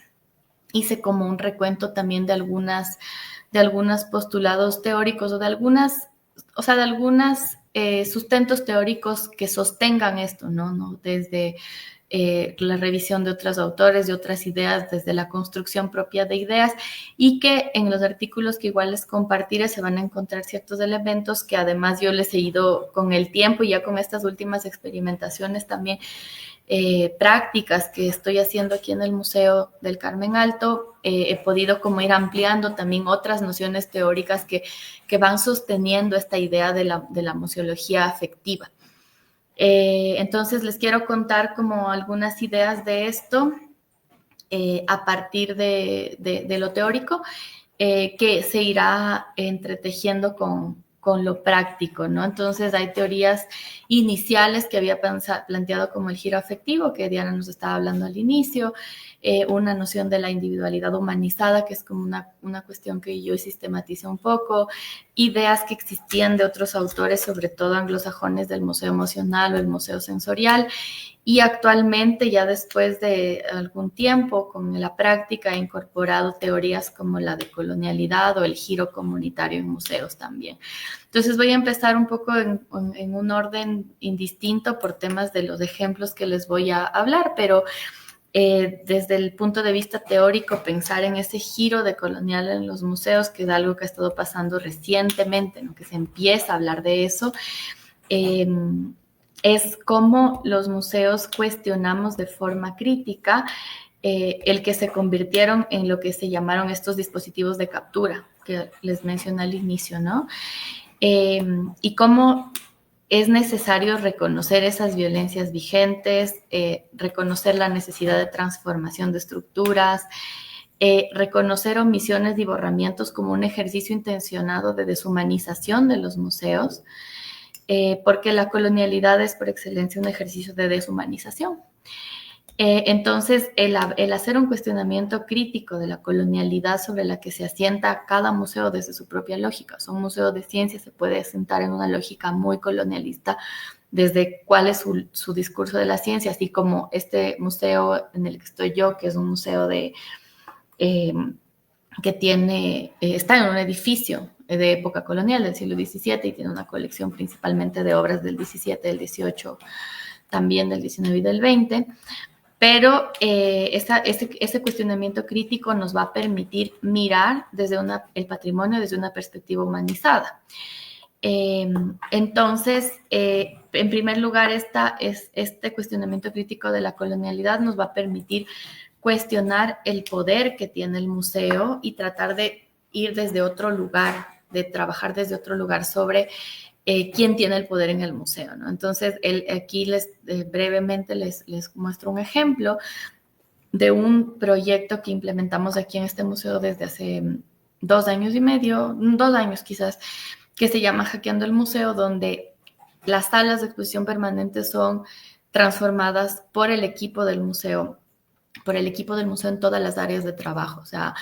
hice como un recuento también de algunos postulados teóricos o de algunos sustentos teóricos que sostengan esto, ¿no? Desde la revisión de otros autores, de otras ideas, desde la construcción propia de ideas, y que en los artículos que igual les compartiré se van a encontrar ciertos elementos que además yo les he ido con el tiempo y ya con estas últimas experimentaciones también prácticas que estoy haciendo aquí en el Museo del Carmen Alto, he podido como ir ampliando también otras nociones teóricas que van sosteniendo esta idea de la museología afectiva. Entonces les quiero contar como algunas ideas de esto a partir de lo teórico que se irá entretejiendo con lo práctico, ¿no? Entonces hay teorías iniciales que había planteado como el giro afectivo, que Diana nos estaba hablando al inicio, una noción de la individualidad humanizada, que es como una cuestión que yo sistematicé un poco, ideas que existían de otros autores, sobre todo anglosajones del museo emocional o el museo sensorial, y actualmente, ya después de algún tiempo con la práctica, he incorporado teorías como la de colonialidad o el giro comunitario en museos también. Entonces voy a empezar un poco en un orden indistinto por temas de los ejemplos que les voy a hablar, pero desde el punto de vista teórico, pensar en ese giro de colonial en los museos, que es algo que ha estado pasando recientemente, ¿no? Que se empieza a hablar de eso, es cómo los museos cuestionamos de forma crítica el que se convirtieron en lo que se llamaron estos dispositivos de captura, que les mencioné al inicio, ¿no? Y cómo es necesario reconocer esas violencias vigentes, reconocer la necesidad de transformación de estructuras, reconocer omisiones y borramientos como un ejercicio intencionado de deshumanización de los museos, porque la colonialidad es por excelencia un ejercicio de deshumanización. Entonces, el hacer un cuestionamiento crítico de la colonialidad sobre la que se asienta cada museo desde su propia lógica. Un museo de ciencia se puede asentar en una lógica muy colonialista desde cuál es su discurso de la ciencia, así como este museo en el que estoy yo, que es un museo que está en un edificio de época colonial del siglo XVII y tiene una colección principalmente de obras del XVII, del XVIII, también del XIX y del XX. Pero ese cuestionamiento crítico nos va a permitir mirar el patrimonio desde una perspectiva humanizada. Entonces, en primer lugar, este cuestionamiento crítico de la colonialidad nos va a permitir cuestionar el poder que tiene el museo y tratar de ir desde otro lugar, de trabajar desde otro lugar sobre quién tiene el poder en el museo, ¿no? Entonces, aquí brevemente les muestro un ejemplo de un proyecto que implementamos aquí en este museo desde hace 2 años y medio, 2 años quizás, que se llama Hackeando el Museo, donde las salas de exposición permanente son transformadas por el equipo del museo en todas las áreas de trabajo, o sea,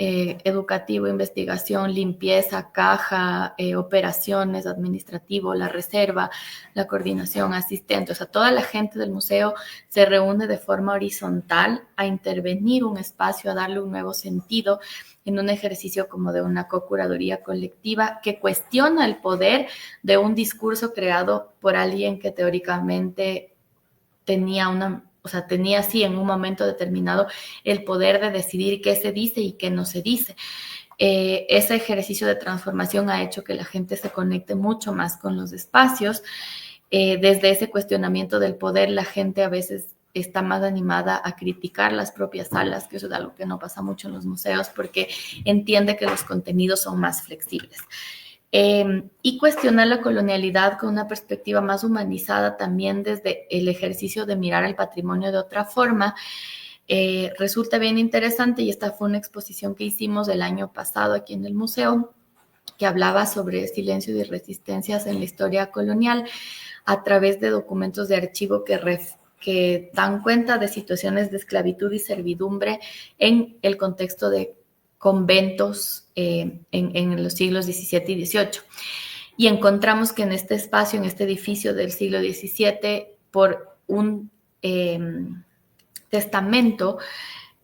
educativo, investigación, limpieza, caja, operaciones, administrativo, la reserva, la coordinación, asistente, o sea, toda la gente del museo se reúne de forma horizontal a intervenir un espacio, a darle un nuevo sentido en un ejercicio como de una co-curaduría colectiva que cuestiona el poder de un discurso creado por alguien que teóricamente tenía sí en un momento determinado el poder de decidir qué se dice y qué no se dice. Ese ejercicio de transformación ha hecho que la gente se conecte mucho más con los espacios. Desde ese cuestionamiento del poder, la gente a veces está más animada a criticar las propias salas, que eso es algo que no pasa mucho en los museos, porque entiende que los contenidos son más flexibles. Y cuestionar la colonialidad con una perspectiva más humanizada también desde el ejercicio de mirar el patrimonio de otra forma, resulta bien interesante, y esta fue una exposición que hicimos el año pasado aquí en el museo, que hablaba sobre silencios y resistencias en la historia colonial a través de documentos de archivo que dan cuenta de situaciones de esclavitud y servidumbre en el contexto de conventos en los siglos XVII y XVIII. Y encontramos que en este espacio, en este edificio del siglo XVII, por un testamento,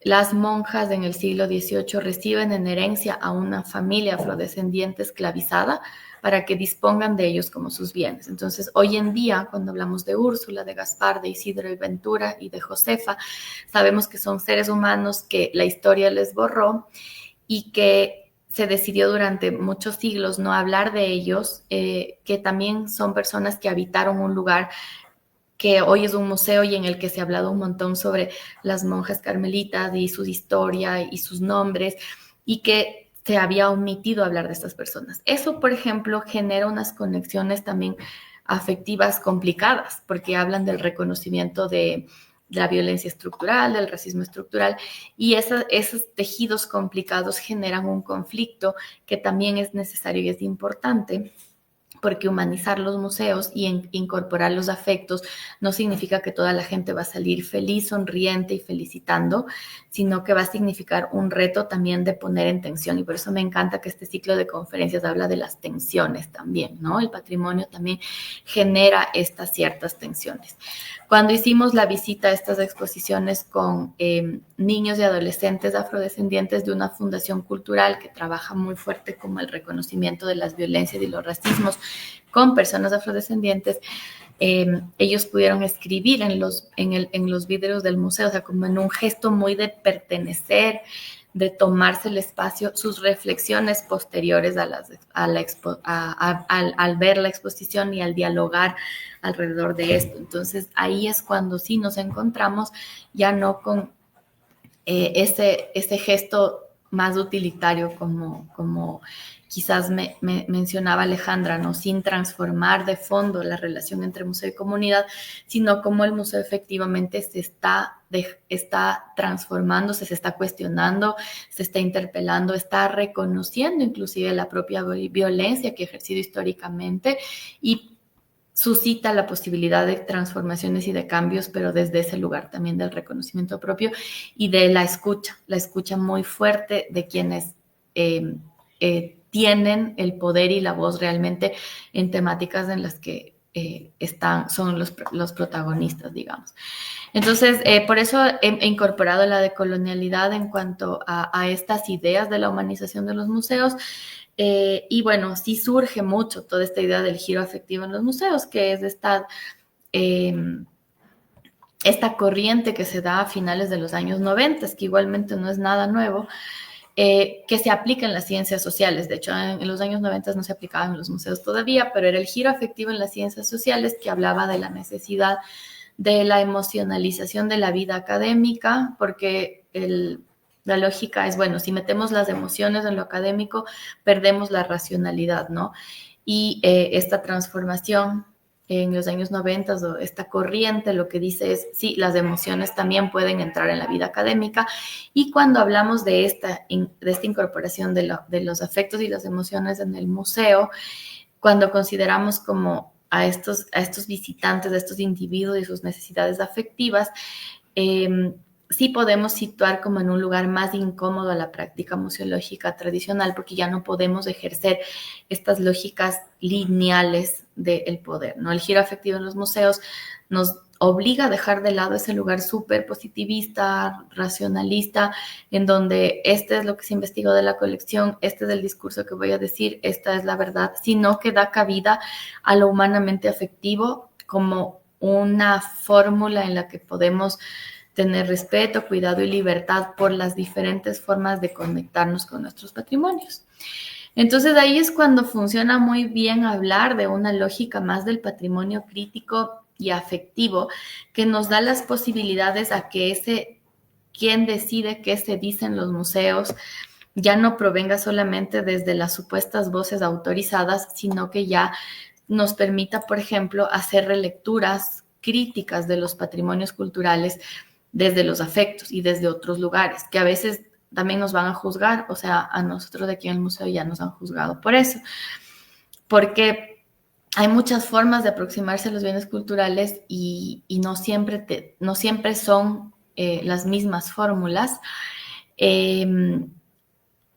las monjas en el siglo XVIII reciben en herencia a una familia afrodescendiente esclavizada para que dispongan de ellos como sus bienes. Entonces, hoy en día, cuando hablamos de Úrsula, de Gaspar, de Isidro y Ventura y de Josefa, sabemos que son seres humanos que la historia les borró y que se decidió durante muchos siglos no hablar de ellos, que también son personas que habitaron un lugar que hoy es un museo y en el que se ha hablado un montón sobre las monjas carmelitas y su historia y sus nombres, y que se había omitido hablar de estas personas. Eso, por ejemplo, genera unas conexiones también afectivas complicadas, porque hablan del reconocimiento de la violencia estructural, del racismo estructural, y esos tejidos complicados generan un conflicto que también es necesario y es importante, porque humanizar los museos y incorporar los afectos no significa que toda la gente va a salir feliz, sonriente y felicitando, sino que va a significar un reto también de poner en tensión. Y por eso me encanta que este ciclo de conferencias habla de las tensiones también, ¿no? El patrimonio también genera estas ciertas tensiones. Cuando hicimos la visita a estas exposiciones con niños y adolescentes afrodescendientes de una fundación cultural que trabaja muy fuerte como el reconocimiento de las violencias y los racismos con personas afrodescendientes, ellos pudieron escribir en los vidrios del museo, o sea, como en un gesto muy de pertenecer, de tomarse el espacio, sus reflexiones posteriores al ver la exposición y al dialogar alrededor de esto. Entonces, ahí es cuando sí nos encontramos, ya no con ese gesto más utilitario como quizás me mencionaba Alejandra, ¿no? Sin transformar de fondo la relación entre museo y comunidad, sino como el museo efectivamente se está transformándose, se está cuestionando, se está interpelando, está reconociendo inclusive la propia violencia que ha ejercido históricamente y suscita la posibilidad de transformaciones y de cambios, pero desde ese lugar también del reconocimiento propio y de la escucha muy fuerte de quienes tienen el poder y la voz realmente en temáticas en las que son los protagonistas, digamos. Entonces, por eso he incorporado la decolonialidad en cuanto a estas ideas de la humanización de los museos. Y bueno, sí surge mucho toda esta idea del giro afectivo en los museos, que es esta corriente que se da a finales de los años 90, que igualmente no es nada nuevo, que se aplica en las ciencias sociales. De hecho, en los años 90 no se aplicaba en los museos todavía, pero era el giro afectivo en las ciencias sociales que hablaba de la necesidad de la emocionalización de la vida académica, porque la lógica es, bueno, si metemos las emociones en lo académico, perdemos la racionalidad, ¿no? Y esta transformación en los años 90, o esta corriente, lo que dice es, sí, las emociones también pueden entrar en la vida académica. Y cuando hablamos de esta incorporación de los afectos y las emociones en el museo, cuando consideramos como a estos visitantes, a estos individuos y sus necesidades afectivas, sí podemos situar como en un lugar más incómodo a la práctica museológica tradicional, porque ya no podemos ejercer estas lógicas lineales del poder, ¿no? El giro afectivo en los museos nos obliga a dejar de lado ese lugar súper positivista, racionalista, en donde este es lo que se investigó de la colección, este es el discurso que voy a decir, esta es la verdad, sino que da cabida a lo humanamente afectivo como una fórmula en la que podemos tener respeto, cuidado y libertad por las diferentes formas de conectarnos con nuestros patrimonios. Entonces ahí es cuando funciona muy bien hablar de una lógica más del patrimonio crítico y afectivo, que nos da las posibilidades a que quien decide qué se dice en los museos ya no provenga solamente desde las supuestas voces autorizadas, sino que ya nos permita, por ejemplo, hacer relecturas críticas de los patrimonios culturales desde los afectos y desde otros lugares, que a veces también nos van a juzgar, o sea, a nosotros de aquí en el museo ya nos han juzgado por eso, porque hay muchas formas de aproximarse a los bienes culturales y no siempre son las mismas fórmulas.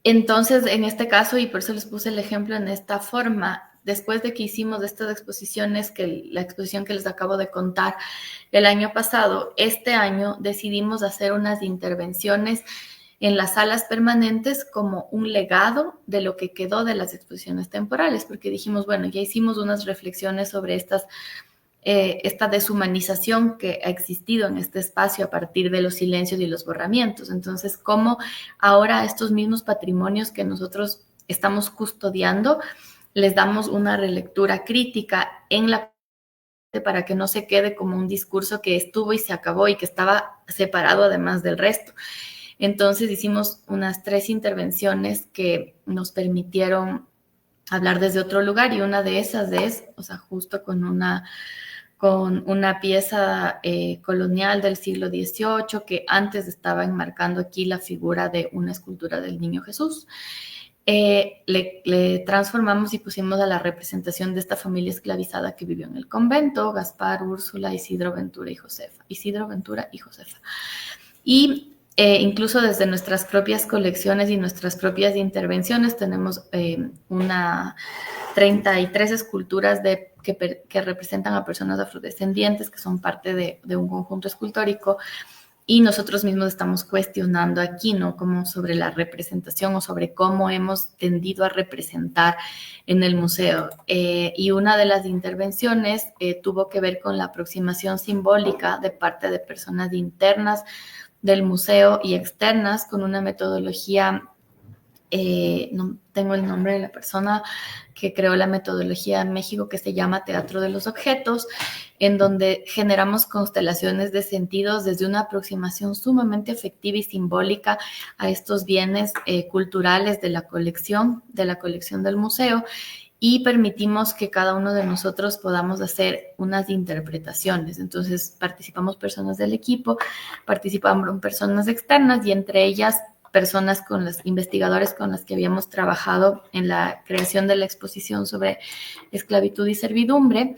Entonces, en este caso, y por eso les puse el ejemplo en esta forma, después de que hicimos estas exposiciones, la exposición que les acabo de contar el año pasado, este año decidimos hacer unas intervenciones en las salas permanentes como un legado de lo que quedó de las exposiciones temporales, porque dijimos, bueno, ya hicimos unas reflexiones sobre esta deshumanización que ha existido en este espacio a partir de los silencios y los borramientos. Entonces, cómo ahora estos mismos patrimonios que nosotros estamos custodiando, les damos una relectura crítica para que no se quede como un discurso que estuvo y se acabó y que estaba separado además del resto. Entonces hicimos unas 3 intervenciones que nos permitieron hablar desde otro lugar, y una de esas es, o sea, justo con una pieza colonial del siglo XVIII que antes estaba enmarcando aquí la figura de una escultura del Niño Jesús. Le transformamos y pusimos a la representación de esta familia esclavizada que vivió en el convento: Gaspar, Úrsula, Isidro Ventura y Josefa. Y incluso desde nuestras propias colecciones y nuestras propias intervenciones tenemos 33 esculturas que representan a personas afrodescendientes, que son parte de un conjunto escultórico, y nosotros mismos estamos cuestionando aquí, ¿no? Como sobre la representación o sobre cómo hemos tendido a representar en el museo. Y una de las intervenciones tuvo que ver con la aproximación simbólica de parte de personas internas del museo y externas, con una metodología, no tengo el nombre de la persona que creó la metodología en México, que se llama Teatro de los Objetos, en donde generamos constelaciones de sentidos desde una aproximación sumamente afectiva y simbólica a estos bienes culturales de la colección del museo, y permitimos que cada uno de nosotros podamos hacer unas interpretaciones. Entonces participamos personas del equipo, participaron personas externas, y entre ellas investigadores con las que habíamos trabajado en la creación de la exposición sobre esclavitud y servidumbre.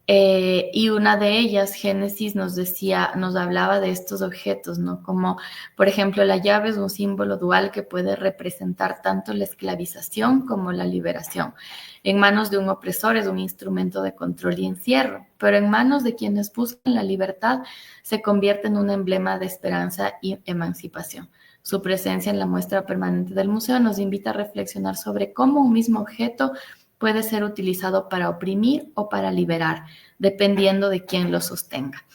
Y una de ellas, Génesis, nos hablaba de estos objetos, ¿no? Como, por ejemplo, la llave es un símbolo dual que puede representar tanto la esclavización como la liberación. En manos de un opresor es un instrumento de control y encierro, pero en manos de quienes buscan la libertad se convierte en un emblema de esperanza y emancipación. Su presencia en la muestra permanente del museo nos invita a reflexionar sobre cómo un mismo objeto puede ser utilizado para oprimir o para liberar, dependiendo de quién lo sostenga.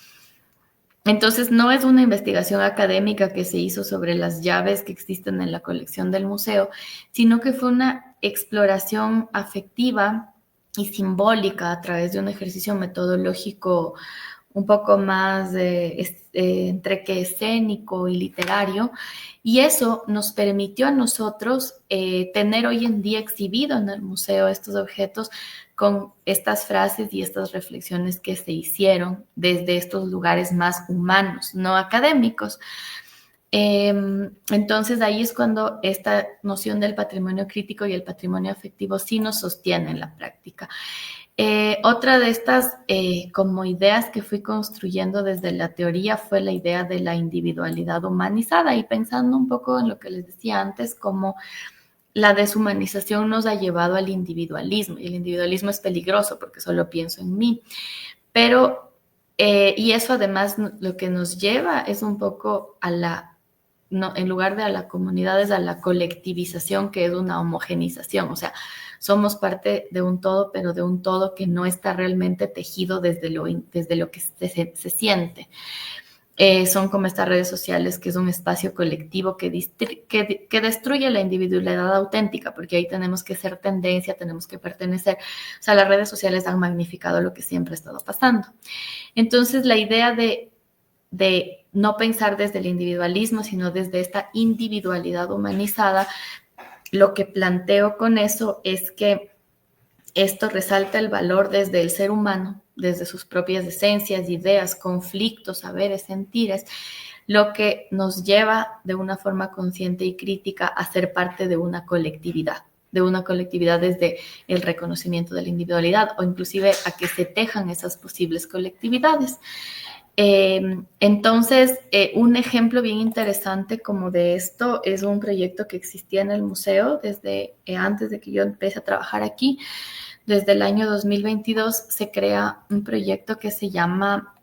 Entonces, no es una investigación académica que se hizo sobre las llaves que existen en la colección del museo, sino que fue una exploración afectiva y simbólica a través de un ejercicio metodológico un poco más entre que escénico y literario, y eso nos permitió a nosotros tener hoy en día exhibido en el museo estos objetos con estas frases y estas reflexiones que se hicieron desde estos lugares más humanos, no académicos. Entonces ahí es cuando esta noción del patrimonio crítico y el patrimonio afectivo sí nos sostiene en la práctica. Otra de estas como ideas que fui construyendo desde la teoría fue la idea de la individualidad humanizada, y pensando un poco en lo que les decía antes, como la deshumanización nos ha llevado al individualismo, y el individualismo es peligroso porque solo pienso en mí, pero y eso además lo que nos lleva es un poco a la, no, en lugar de a la comunidad, es a la colectivización, que es una homogenización, o sea, somos parte de un todo, pero de un todo que no está realmente tejido desde lo que se siente. Son como estas redes sociales, que es un espacio colectivo que destruye la individualidad auténtica, porque ahí tenemos que ser tendencia, tenemos que pertenecer. O sea, las redes sociales han magnificado lo que siempre ha estado pasando. Entonces, la idea de no pensar desde el individualismo, sino desde esta individualidad humanizada, lo que planteo con eso es que esto resalta el valor desde el ser humano, desde sus propias esencias, ideas, conflictos, saberes, sentires, lo que nos lleva de una forma consciente y crítica a ser parte de una colectividad desde el reconocimiento de la individualidad, o inclusive a que se tejan esas posibles colectividades. Entonces, un ejemplo bien interesante como de esto es un proyecto que existía en el museo desde antes de que yo empecé a trabajar aquí. Desde el año 2022 se crea un proyecto que se llama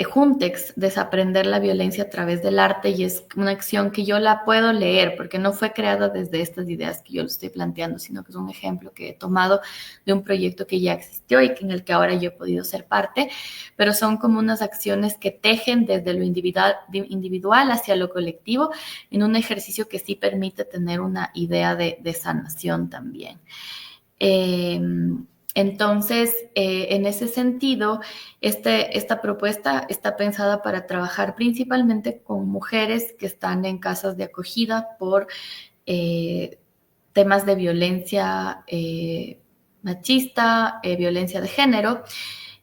Juntex, desaprender la violencia a través del arte, y es una acción que yo la puedo leer porque no fue creada desde estas ideas que yo lo estoy planteando, sino que es un ejemplo que he tomado de un proyecto que ya existió y en el que ahora yo he podido ser parte, pero son como unas acciones que tejen desde lo individual hacia lo colectivo, en un ejercicio que sí permite tener una idea de sanación también. Entonces, en ese sentido, esta propuesta está pensada para trabajar principalmente con mujeres que están en casas de acogida por temas de violencia machista, violencia de género,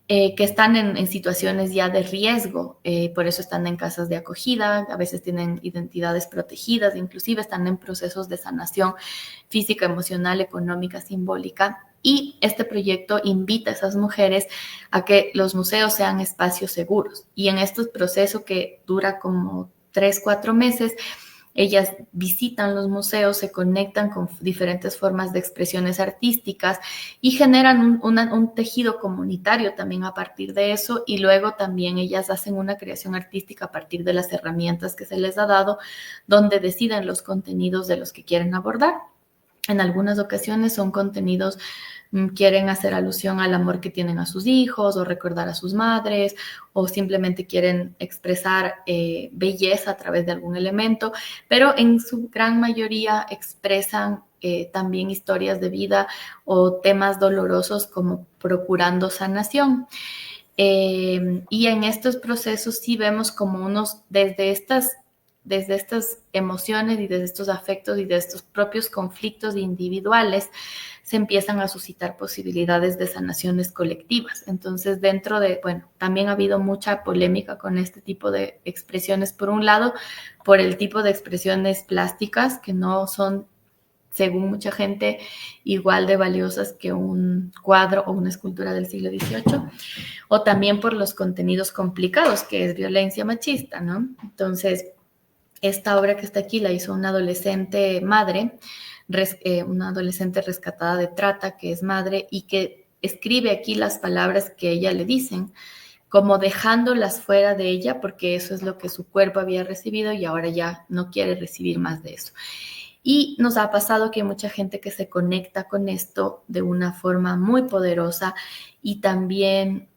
que están en situaciones ya de riesgo, por eso están en casas de acogida, a veces tienen identidades protegidas, inclusive están en procesos de sanación física, emocional, económica, simbólica. Y este proyecto invita a esas mujeres a que los museos sean espacios seguros. Y en este proceso, que dura como 3-4 meses, ellas visitan los museos, se conectan con diferentes formas de expresiones artísticas y generan un tejido comunitario también a partir de eso, y luego también ellas hacen una creación artística a partir de las herramientas que se les ha dado, donde deciden los contenidos de los que quieren abordar. En algunas ocasiones son contenidos, quieren hacer alusión al amor que tienen a sus hijos, o recordar a sus madres, o simplemente quieren expresar belleza a través de algún elemento, pero en su gran mayoría expresan también historias de vida o temas dolorosos, como procurando sanación. Y en estos procesos sí vemos como desde estas emociones y desde estos afectos y de estos propios conflictos individuales, se empiezan a suscitar posibilidades de sanaciones colectivas. Entonces, también ha habido mucha polémica con este tipo de expresiones, por un lado, por el tipo de expresiones plásticas que no son según mucha gente, igual de valiosas que un cuadro o una escultura del siglo XVIII, o también por los contenidos complicados, que es violencia machista, ¿no? Entonces, esta obra que está aquí la hizo una adolescente madre, una adolescente rescatada de trata, que es madre, y que escribe aquí las palabras que ella le dicen, como dejándolas fuera de ella, porque eso es lo que su cuerpo había recibido y ahora ya no quiere recibir más de eso. Y nos ha pasado que hay mucha gente que se conecta con esto de una forma muy poderosa y también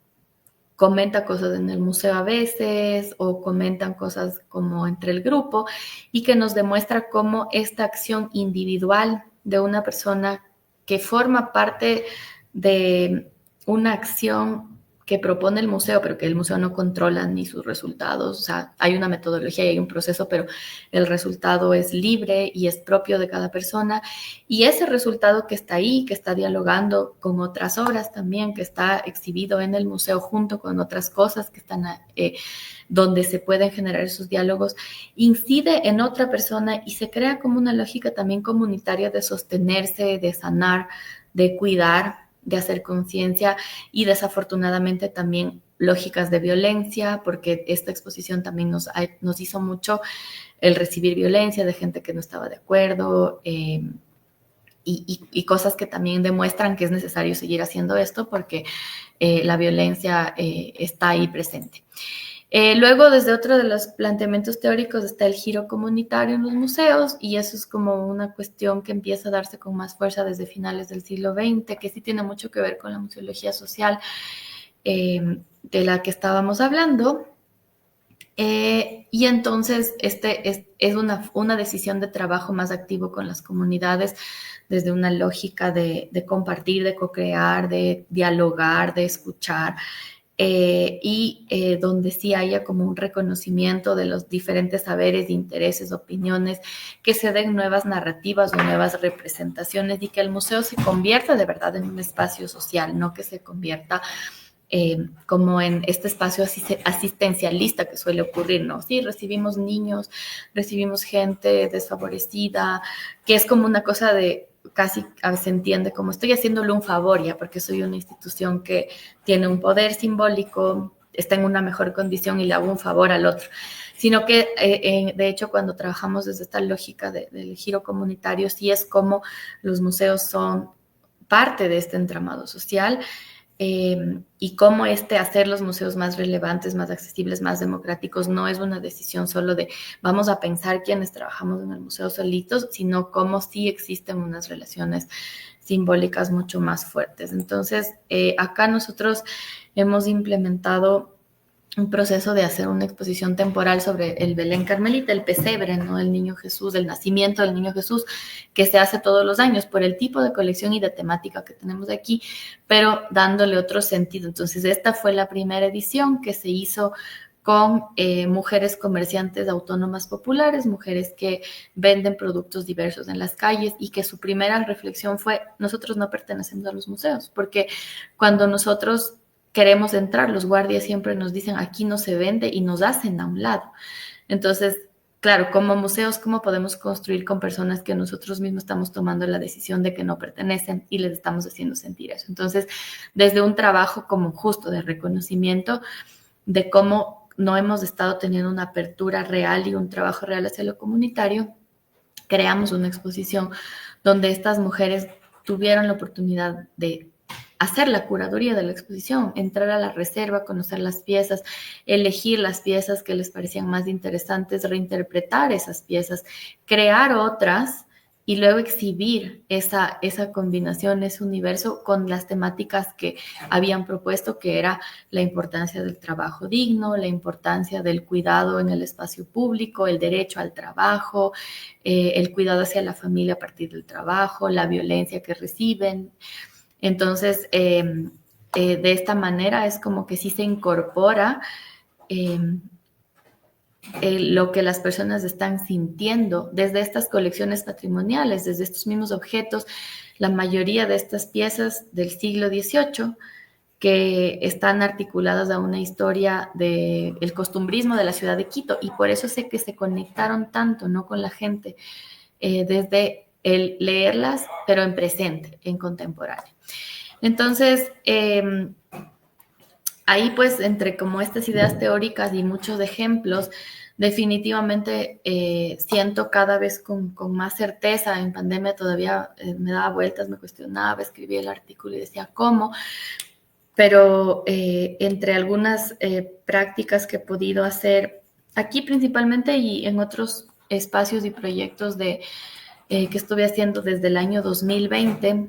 comenta cosas en el museo a veces o comentan cosas como entre el grupo y que nos demuestra cómo esta acción individual de una persona que forma parte de una acción que propone el museo, pero que el museo no controla ni sus resultados. O sea, hay una metodología y hay un proceso, pero el resultado es libre y es propio de cada persona. Y ese resultado que está ahí, que está dialogando con otras obras también, que está exhibido en el museo junto con otras cosas que están donde se pueden generar esos diálogos, incide en otra persona y se crea como una lógica también comunitaria de sostenerse, de sanar, de cuidar, de hacer conciencia y desafortunadamente también lógicas de violencia, porque esta exposición también nos hizo mucho el recibir violencia de gente que no estaba de acuerdo y cosas que también demuestran que es necesario seguir haciendo esto porque la violencia está ahí presente. Luego, desde otro de los planteamientos teóricos está el giro comunitario en los museos y eso es como una cuestión que empieza a darse con más fuerza desde finales del siglo XX, que sí tiene mucho que ver con la museología social de la que estábamos hablando. Y entonces es una decisión de trabajo más activo con las comunidades desde una lógica de compartir, de co-crear, de dialogar, de escuchar. Donde sí haya como un reconocimiento de los diferentes saberes, intereses, opiniones, que se den nuevas narrativas o nuevas representaciones y que el museo se convierta de verdad en un espacio social, no que se convierta como en este espacio asistencialista que suele ocurrir, ¿no? Sí, recibimos niños, recibimos gente desfavorecida, que es como una cosa de casi se entiende como estoy haciéndole un favor ya porque soy una institución que tiene un poder simbólico, está en una mejor condición y le hago un favor al otro, sino que de hecho cuando trabajamos desde esta lógica del giro comunitario sí es como los museos son parte de este entramado social y cómo hacer los museos más relevantes, más accesibles, más democráticos, no es una decisión solo de vamos a pensar quienes trabajamos en el museo solitos, sino cómo sí existen unas relaciones simbólicas mucho más fuertes. Entonces, acá nosotros hemos implementado un proceso de hacer una exposición temporal sobre el Belén Carmelita, el pesebre, ¿no? El niño Jesús, el nacimiento del niño Jesús, que se hace todos los años por el tipo de colección y de temática que tenemos aquí, pero dándole otro sentido. Entonces, esta fue la primera edición que se hizo con mujeres comerciantes autónomas populares, mujeres que venden productos diversos en las calles y que su primera reflexión fue, nosotros no pertenecemos a los museos, porque cuando nosotros queremos entrar, los guardias siempre nos dicen aquí no se vende y nos hacen a un lado. Entonces, claro, como museos, ¿cómo podemos construir con personas que nosotros mismos estamos tomando la decisión de que no pertenecen y les estamos haciendo sentir eso? Entonces, desde un trabajo como justo de reconocimiento de cómo no hemos estado teniendo una apertura real y un trabajo real hacia lo comunitario, creamos una exposición donde estas mujeres tuvieron la oportunidad de hacer la curaduría de la exposición, entrar a la reserva, conocer las piezas, elegir las piezas que les parecían más interesantes, reinterpretar esas piezas, crear otras y luego exhibir esa combinación, ese universo con las temáticas que habían propuesto, que era la importancia del trabajo digno, la importancia del cuidado en el espacio público, el derecho al trabajo, el cuidado hacia la familia a partir del trabajo, la violencia que reciben. Entonces, de esta manera es como que sí se incorpora lo que las personas están sintiendo desde estas colecciones patrimoniales, desde estos mismos objetos, la mayoría de estas piezas del siglo XVIII que están articuladas a una historia del costumbrismo de la ciudad de Quito y por eso sé que se conectaron tanto, ¿no? Con la gente desde el leerlas, pero en presente, en contemporáneo. Entonces, ahí pues entre como estas ideas teóricas y muchos ejemplos, definitivamente siento cada vez con más certeza. En pandemia todavía me daba vueltas, me cuestionaba, escribía el artículo y decía cómo, pero entre algunas prácticas que he podido hacer aquí principalmente y en otros espacios y proyectos que estuve haciendo desde el año 2020,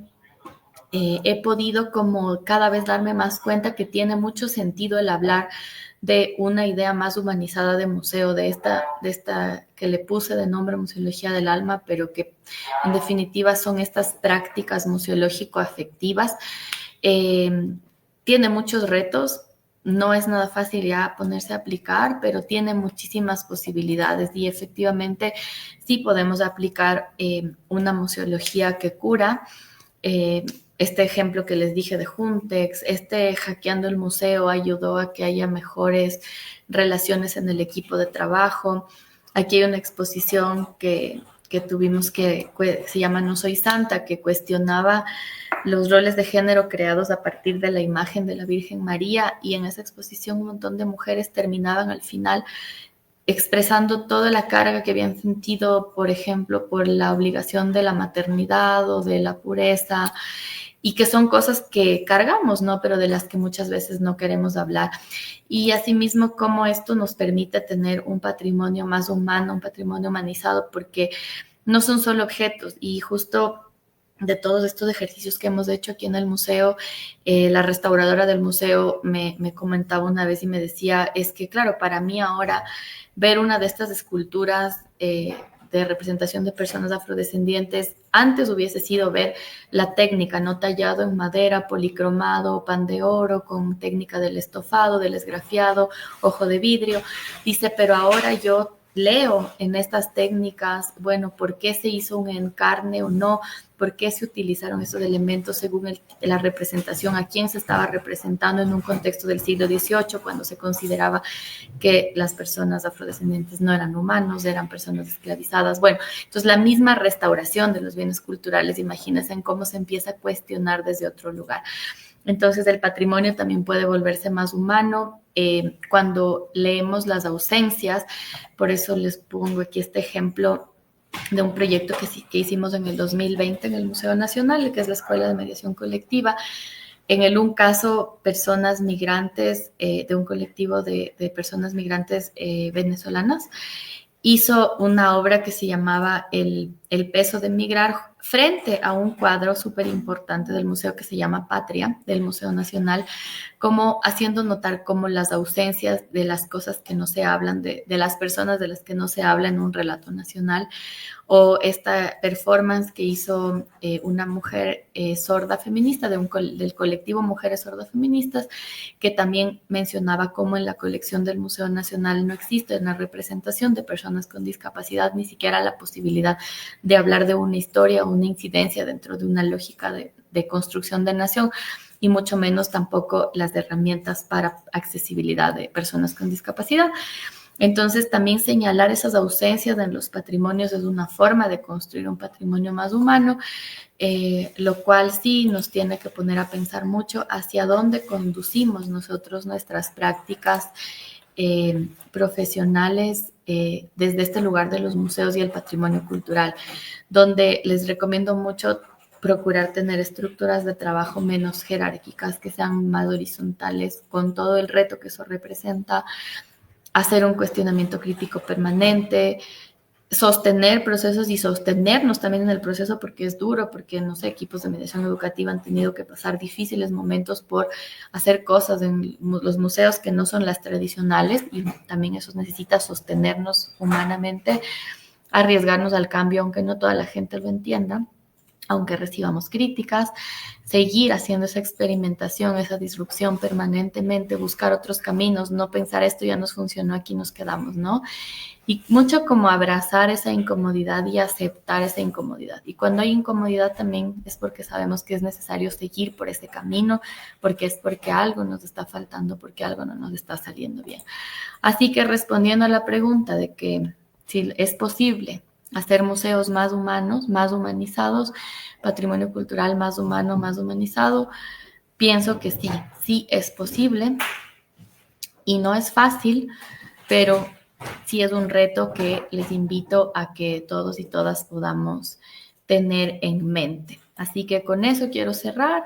he podido como cada vez darme más cuenta que tiene mucho sentido el hablar de una idea más humanizada de museo, de esta que le puse de nombre Museología del Alma, pero que en definitiva son estas prácticas museológico-afectivas. Tiene muchos retos, no es nada fácil ya ponerse a aplicar, pero tiene muchísimas posibilidades y efectivamente sí podemos aplicar una museología que cura. Este ejemplo que les dije de Juntex, hackeando el museo ayudó a que haya mejores relaciones en el equipo de trabajo. Aquí hay una exposición que tuvimos que se llama No Soy Santa, que cuestionaba los roles de género creados a partir de la imagen de la Virgen María, y en esa exposición un montón de mujeres terminaban al final expresando toda la carga que habían sentido, por ejemplo, por la obligación de la maternidad o de la pureza, y que son cosas que cargamos, ¿no? Pero de las que muchas veces no queremos hablar. Y asimismo, cómo esto nos permite tener un patrimonio más humano, un patrimonio humanizado, porque no son solo objetos. Y justo de todos estos ejercicios que hemos hecho aquí en el museo, la restauradora del museo me comentaba una vez y me decía, es que claro, para mí ahora ver una de estas esculturas de representación de personas afrodescendientes, antes hubiese sido ver la técnica, no tallado en madera, policromado, pan de oro, con técnica del estofado, del esgrafiado, ojo de vidrio. Dice, pero ahora yo leo en estas técnicas, bueno, por qué se hizo un encarne o no, por qué se utilizaron esos elementos según la representación, a quién se estaba representando en un contexto del siglo XVIII, cuando se consideraba que las personas afrodescendientes no eran humanos, eran personas esclavizadas. Bueno, entonces la misma restauración de los bienes culturales, imagínense en cómo se empieza a cuestionar desde otro lugar. Entonces el patrimonio también puede volverse más humano cuando leemos las ausencias. Por eso les pongo aquí este ejemplo de un proyecto que hicimos en el 2020 en el Museo Nacional, que es la Escuela de Mediación Colectiva. En un caso, personas migrantes de un colectivo de personas migrantes venezolanas hizo una obra que se llamaba El peso de migrar, frente a un cuadro súper importante del museo que se llama Patria, del Museo Nacional, como haciendo notar cómo las ausencias de las cosas que no se hablan, de las personas de las que no se habla en un relato nacional, o esta performance que hizo una mujer sorda feminista del colectivo Mujeres Sordas Feministas, que también mencionaba cómo en la colección del Museo Nacional no existe una representación de personas con discapacidad, ni siquiera la posibilidad de hablar de una historia o una incidencia dentro de una lógica de construcción de nación, y mucho menos tampoco las herramientas para accesibilidad de personas con discapacidad. Entonces, también señalar esas ausencias en los patrimonios es una forma de construir un patrimonio más humano, lo cual sí nos tiene que poner a pensar mucho hacia dónde conducimos nosotros nuestras prácticas profesionales desde este lugar de los museos y el patrimonio cultural, donde les recomiendo mucho procurar tener estructuras de trabajo menos jerárquicas, que sean más horizontales, con todo el reto que eso representa, hacer un cuestionamiento crítico permanente, sostener procesos y sostenernos también en el proceso, porque es duro, porque, no sé, equipos de mediación educativa han tenido que pasar difíciles momentos por hacer cosas en los museos que no son las tradicionales, y también eso necesita sostenernos humanamente, arriesgarnos al cambio, aunque no toda la gente lo entienda, aunque recibamos críticas, seguir haciendo esa experimentación, esa disrupción permanentemente, buscar otros caminos, no pensar esto ya nos funcionó, aquí nos quedamos, ¿no? Y mucho como abrazar esa incomodidad y aceptar esa incomodidad. Y cuando hay incomodidad también es porque sabemos que es necesario seguir por ese camino, porque es porque algo nos está faltando, porque algo no nos está saliendo bien. Así que respondiendo a la pregunta de que si es posible hacer museos más humanos, más humanizados, patrimonio cultural más humano, más humanizado. Pienso que sí, sí es posible y no es fácil, pero sí es un reto que les invito a que todos y todas podamos tener en mente. Así que con eso quiero cerrar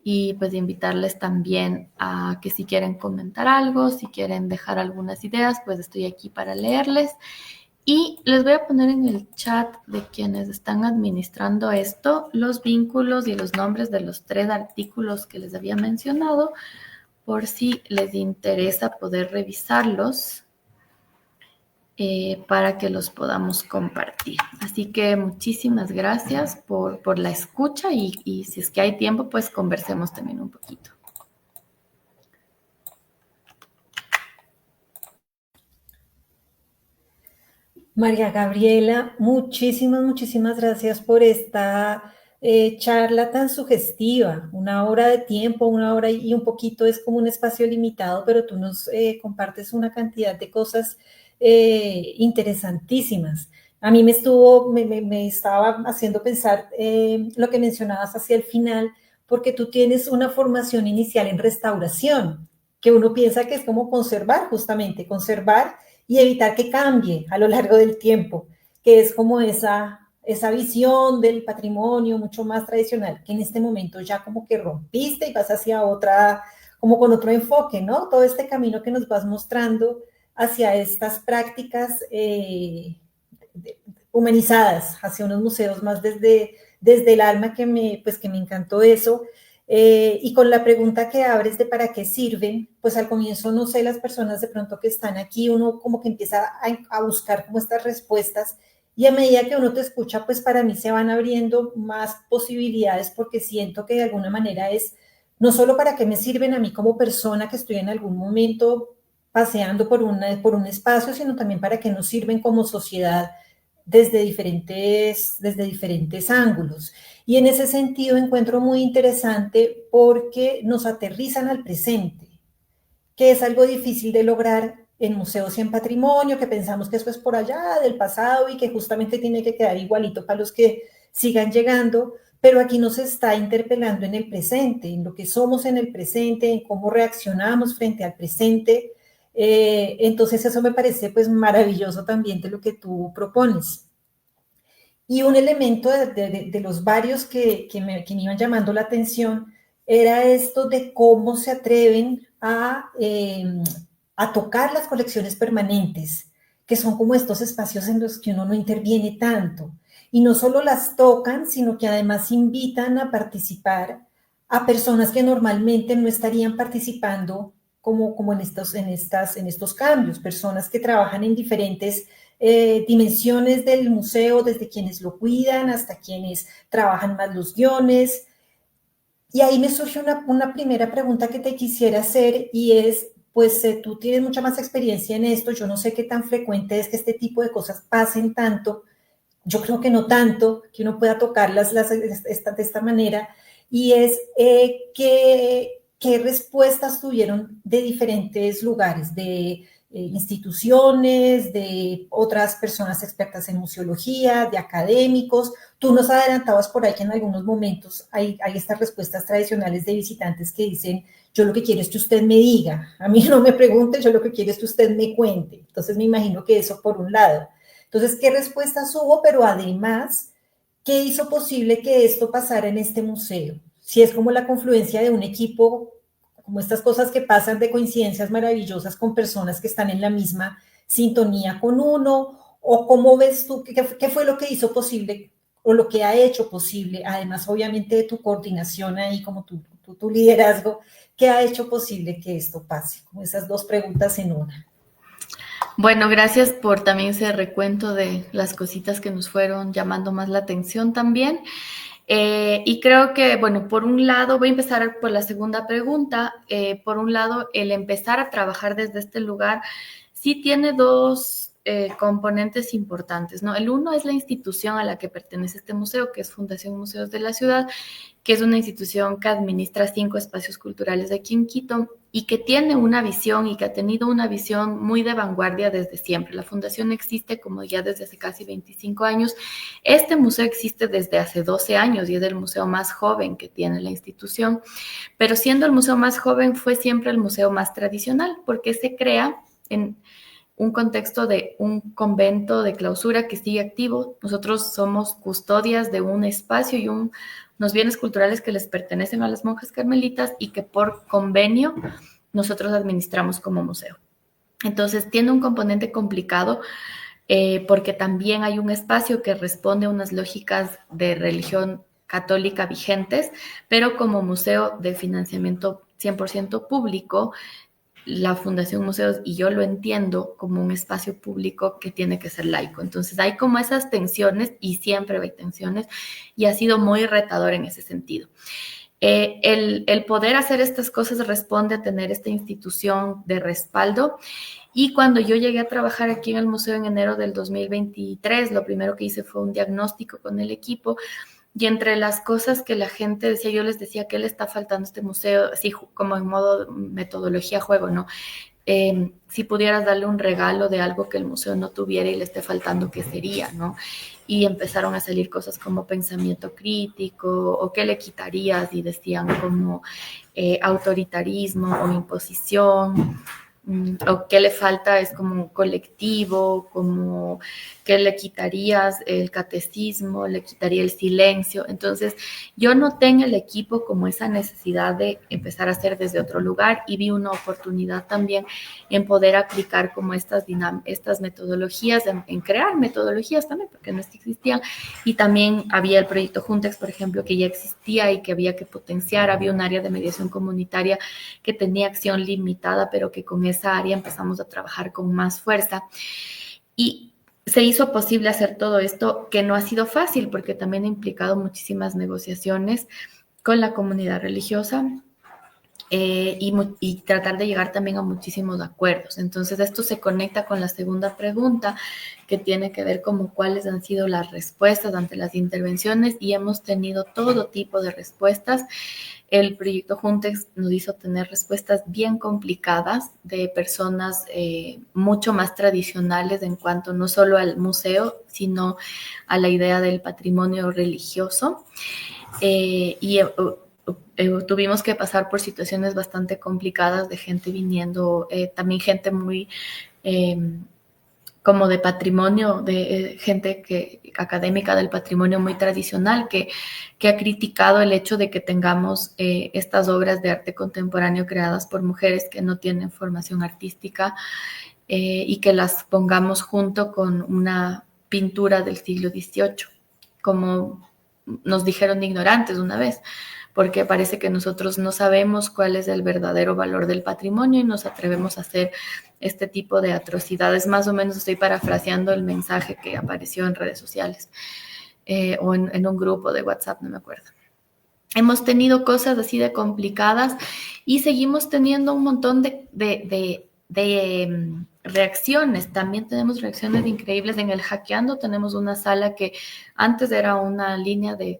y pues invitarles también a que si quieren comentar algo, si quieren dejar algunas ideas, pues estoy aquí para leerles. Y les voy a poner en el chat de quienes están administrando esto los vínculos y los nombres de los 3 artículos que les había mencionado, por si les interesa poder revisarlos para que los podamos compartir. Así que muchísimas gracias por la escucha y si es que hay tiempo, pues conversemos también un poquito. María Gabriela, muchísimas gracias por esta charla tan sugestiva. Una hora de tiempo, una hora y un poquito es como un espacio limitado, pero tú nos compartes una cantidad de cosas interesantísimas. A mí me estaba haciendo pensar lo que mencionabas hacia el final, porque tú tienes una formación inicial en restauración, que uno piensa que es como conservar, justamente, conservar y evitar que cambie a lo largo del tiempo, que es como esa visión del patrimonio mucho más tradicional, que en este momento ya como que rompiste y vas hacia otra, como con otro enfoque, ¿no? Todo este camino que nos vas mostrando hacia estas prácticas humanizadas, hacia unos museos más desde el alma, pues que me encantó eso. Y con la pregunta que abres de para qué sirven, pues al comienzo no sé, las personas de pronto que están aquí, uno como que empieza a buscar como estas respuestas y a medida que uno te escucha, pues para mí se van abriendo más posibilidades porque siento que de alguna manera es no solo para qué me sirven a mí como persona que estoy en algún momento paseando por un espacio, sino también para qué nos sirven como sociedad desde diferentes ángulos. Y en ese sentido encuentro muy interesante porque nos aterrizan al presente, que es algo difícil de lograr en museos y en patrimonio, que pensamos que eso es por allá del pasado y que justamente tiene que quedar igualito para los que sigan llegando, pero aquí nos está interpelando en el presente, en lo que somos en el presente, en cómo reaccionamos frente al presente. Entonces eso me parece pues maravilloso también de lo que tú propones. Y un elemento de los varios que me iban llamando la atención era esto de cómo se atreven a tocar las colecciones permanentes, que son como estos espacios en los que uno no interviene tanto. Y no solo las tocan, sino que además invitan a participar a personas que normalmente no estarían participando como en estos cambios, personas que trabajan en diferentes dimensiones del museo, desde quienes lo cuidan hasta quienes trabajan más los guiones. Y ahí me surge una primera pregunta que te quisiera hacer y es, pues tú tienes mucha más experiencia en esto, yo no sé qué tan frecuente es que este tipo de cosas pasen tanto, yo creo que no tanto, que uno pueda tocarlas de esta manera, y es qué respuestas tuvieron de diferentes lugares, de instituciones, de otras personas expertas en museología, de académicos. Tú nos adelantabas por ahí que en algunos momentos hay estas respuestas tradicionales de visitantes que dicen, yo lo que quiero es que usted me diga, a mí no me pregunte, yo lo que quiero es que usted me cuente. Entonces me imagino que eso por un lado. Entonces, ¿qué respuestas hubo? Pero además, ¿qué hizo posible que esto pasara en este museo? Si es como la confluencia de un equipo, como estas cosas que pasan de coincidencias maravillosas con personas que están en la misma sintonía con uno, o cómo ves tú, qué fue lo que hizo posible o lo que ha hecho posible, además obviamente de tu coordinación ahí, como tu liderazgo, ¿qué ha hecho posible que esto pase? Como esas dos preguntas en una. Bueno, gracias por también ese recuento de las cositas que nos fueron llamando más la atención también. Y creo que, bueno, por un lado, voy a empezar por la segunda pregunta. Por un lado, el empezar a trabajar desde este lugar sí tiene dos componentes importantes, ¿no? El uno es la institución a la que pertenece este museo, que es Fundación Museos de la Ciudad, que es una institución que administra 5 espacios culturales aquí en Quito y que tiene una visión y que ha tenido una visión muy de vanguardia desde siempre. La fundación existe como ya desde hace casi 25 años. Este museo existe desde hace 12 años y es el museo más joven que tiene la institución, pero siendo el museo más joven fue siempre el museo más tradicional porque se crea en un contexto de un convento de clausura que sigue activo. Nosotros somos custodias de un espacio y unos bienes culturales que les pertenecen a las monjas carmelitas y que por convenio nosotros administramos como museo. Entonces tiene un componente complicado porque también hay un espacio que responde a unas lógicas de religión católica vigentes, pero como museo de financiamiento 100% público, la Fundación Museos, y yo lo entiendo como un espacio público que tiene que ser laico. Entonces hay como esas tensiones y siempre hay tensiones y ha sido muy retador en ese sentido. El poder hacer estas cosas responde a tener esta institución de respaldo. Y cuando yo llegué a trabajar aquí en el museo en enero del 2023, lo primero que hice fue un diagnóstico con el equipo. Y entre las cosas que la gente decía, yo les decía que le está faltando a este museo, así como en modo metodología juego, ¿no? Si pudieras darle un regalo de algo que el museo no tuviera y le esté faltando, ¿qué sería, no? Y empezaron a salir cosas como pensamiento crítico, o qué le quitarías, y decían como autoritarismo o imposición, o qué le falta es como un colectivo, como que le quitarías el catecismo, le quitaría el silencio. Entonces, yo noté en el equipo como esa necesidad de empezar a hacer desde otro lugar y vi una oportunidad también en poder aplicar como estas metodologías, en crear metodologías también, porque no existían. Y también había el proyecto Juntex, por ejemplo, que ya existía y que había que potenciar. Había un área de mediación comunitaria que tenía acción limitada, pero que con esa área empezamos a trabajar con más fuerza. Y se hizo posible hacer todo esto, que no ha sido fácil, porque también ha implicado muchísimas negociaciones con la comunidad religiosa y tratar de llegar también a muchísimos acuerdos. Entonces, esto se conecta con la segunda pregunta, que tiene que ver con cuáles han sido las respuestas ante las intervenciones, y hemos tenido todo tipo de respuestas. El proyecto Juntex nos hizo tener respuestas bien complicadas de personas mucho más tradicionales en cuanto no solo al museo, sino a la idea del patrimonio religioso. Tuvimos que pasar por situaciones bastante complicadas de gente viniendo, también gente muy como de patrimonio, de gente académica del patrimonio muy tradicional, que ha criticado el hecho de que tengamos estas obras de arte contemporáneo creadas por mujeres que no tienen formación artística y que las pongamos junto con una pintura del siglo XVIII, como nos dijeron ignorantes una vez, porque parece que nosotros no sabemos cuál es el verdadero valor del patrimonio y nos atrevemos a hacer este tipo de atrocidades. Más o menos estoy parafraseando el mensaje que apareció en redes sociales o en un grupo de WhatsApp, no me acuerdo. Hemos tenido cosas así de complicadas y seguimos teniendo un montón de reacciones. También tenemos reacciones increíbles. En el Hackeando tenemos una sala que antes era una línea de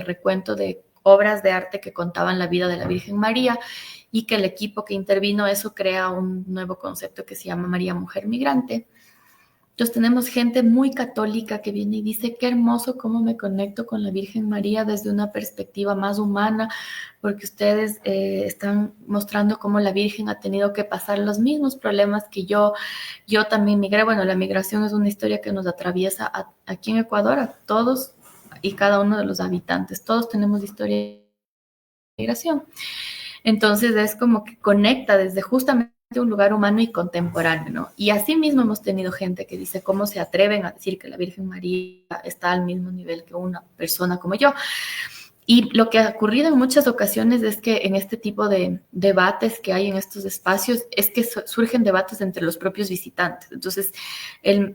recuento de obras de arte que contaban la vida de la Virgen María, y que el equipo que intervino eso crea un nuevo concepto que se llama María Mujer Migrante. Entonces tenemos gente muy católica que viene y dice, qué hermoso cómo me conecto con la Virgen María desde una perspectiva más humana, porque ustedes están mostrando cómo la Virgen ha tenido que pasar los mismos problemas que yo también migré. Bueno, la migración es una historia que nos atraviesa aquí en Ecuador, a todos y cada uno de los habitantes. Todos tenemos historia de migración. Entonces es como que conecta desde justamente un lugar humano y contemporáneo, ¿no? Y así mismo hemos tenido gente que dice, ¿cómo se atreven a decir que la Virgen María está al mismo nivel que una persona como yo? Y lo que ha ocurrido en muchas ocasiones es que en este tipo de debates que hay en estos espacios es que surgen debates entre los propios visitantes. Entonces,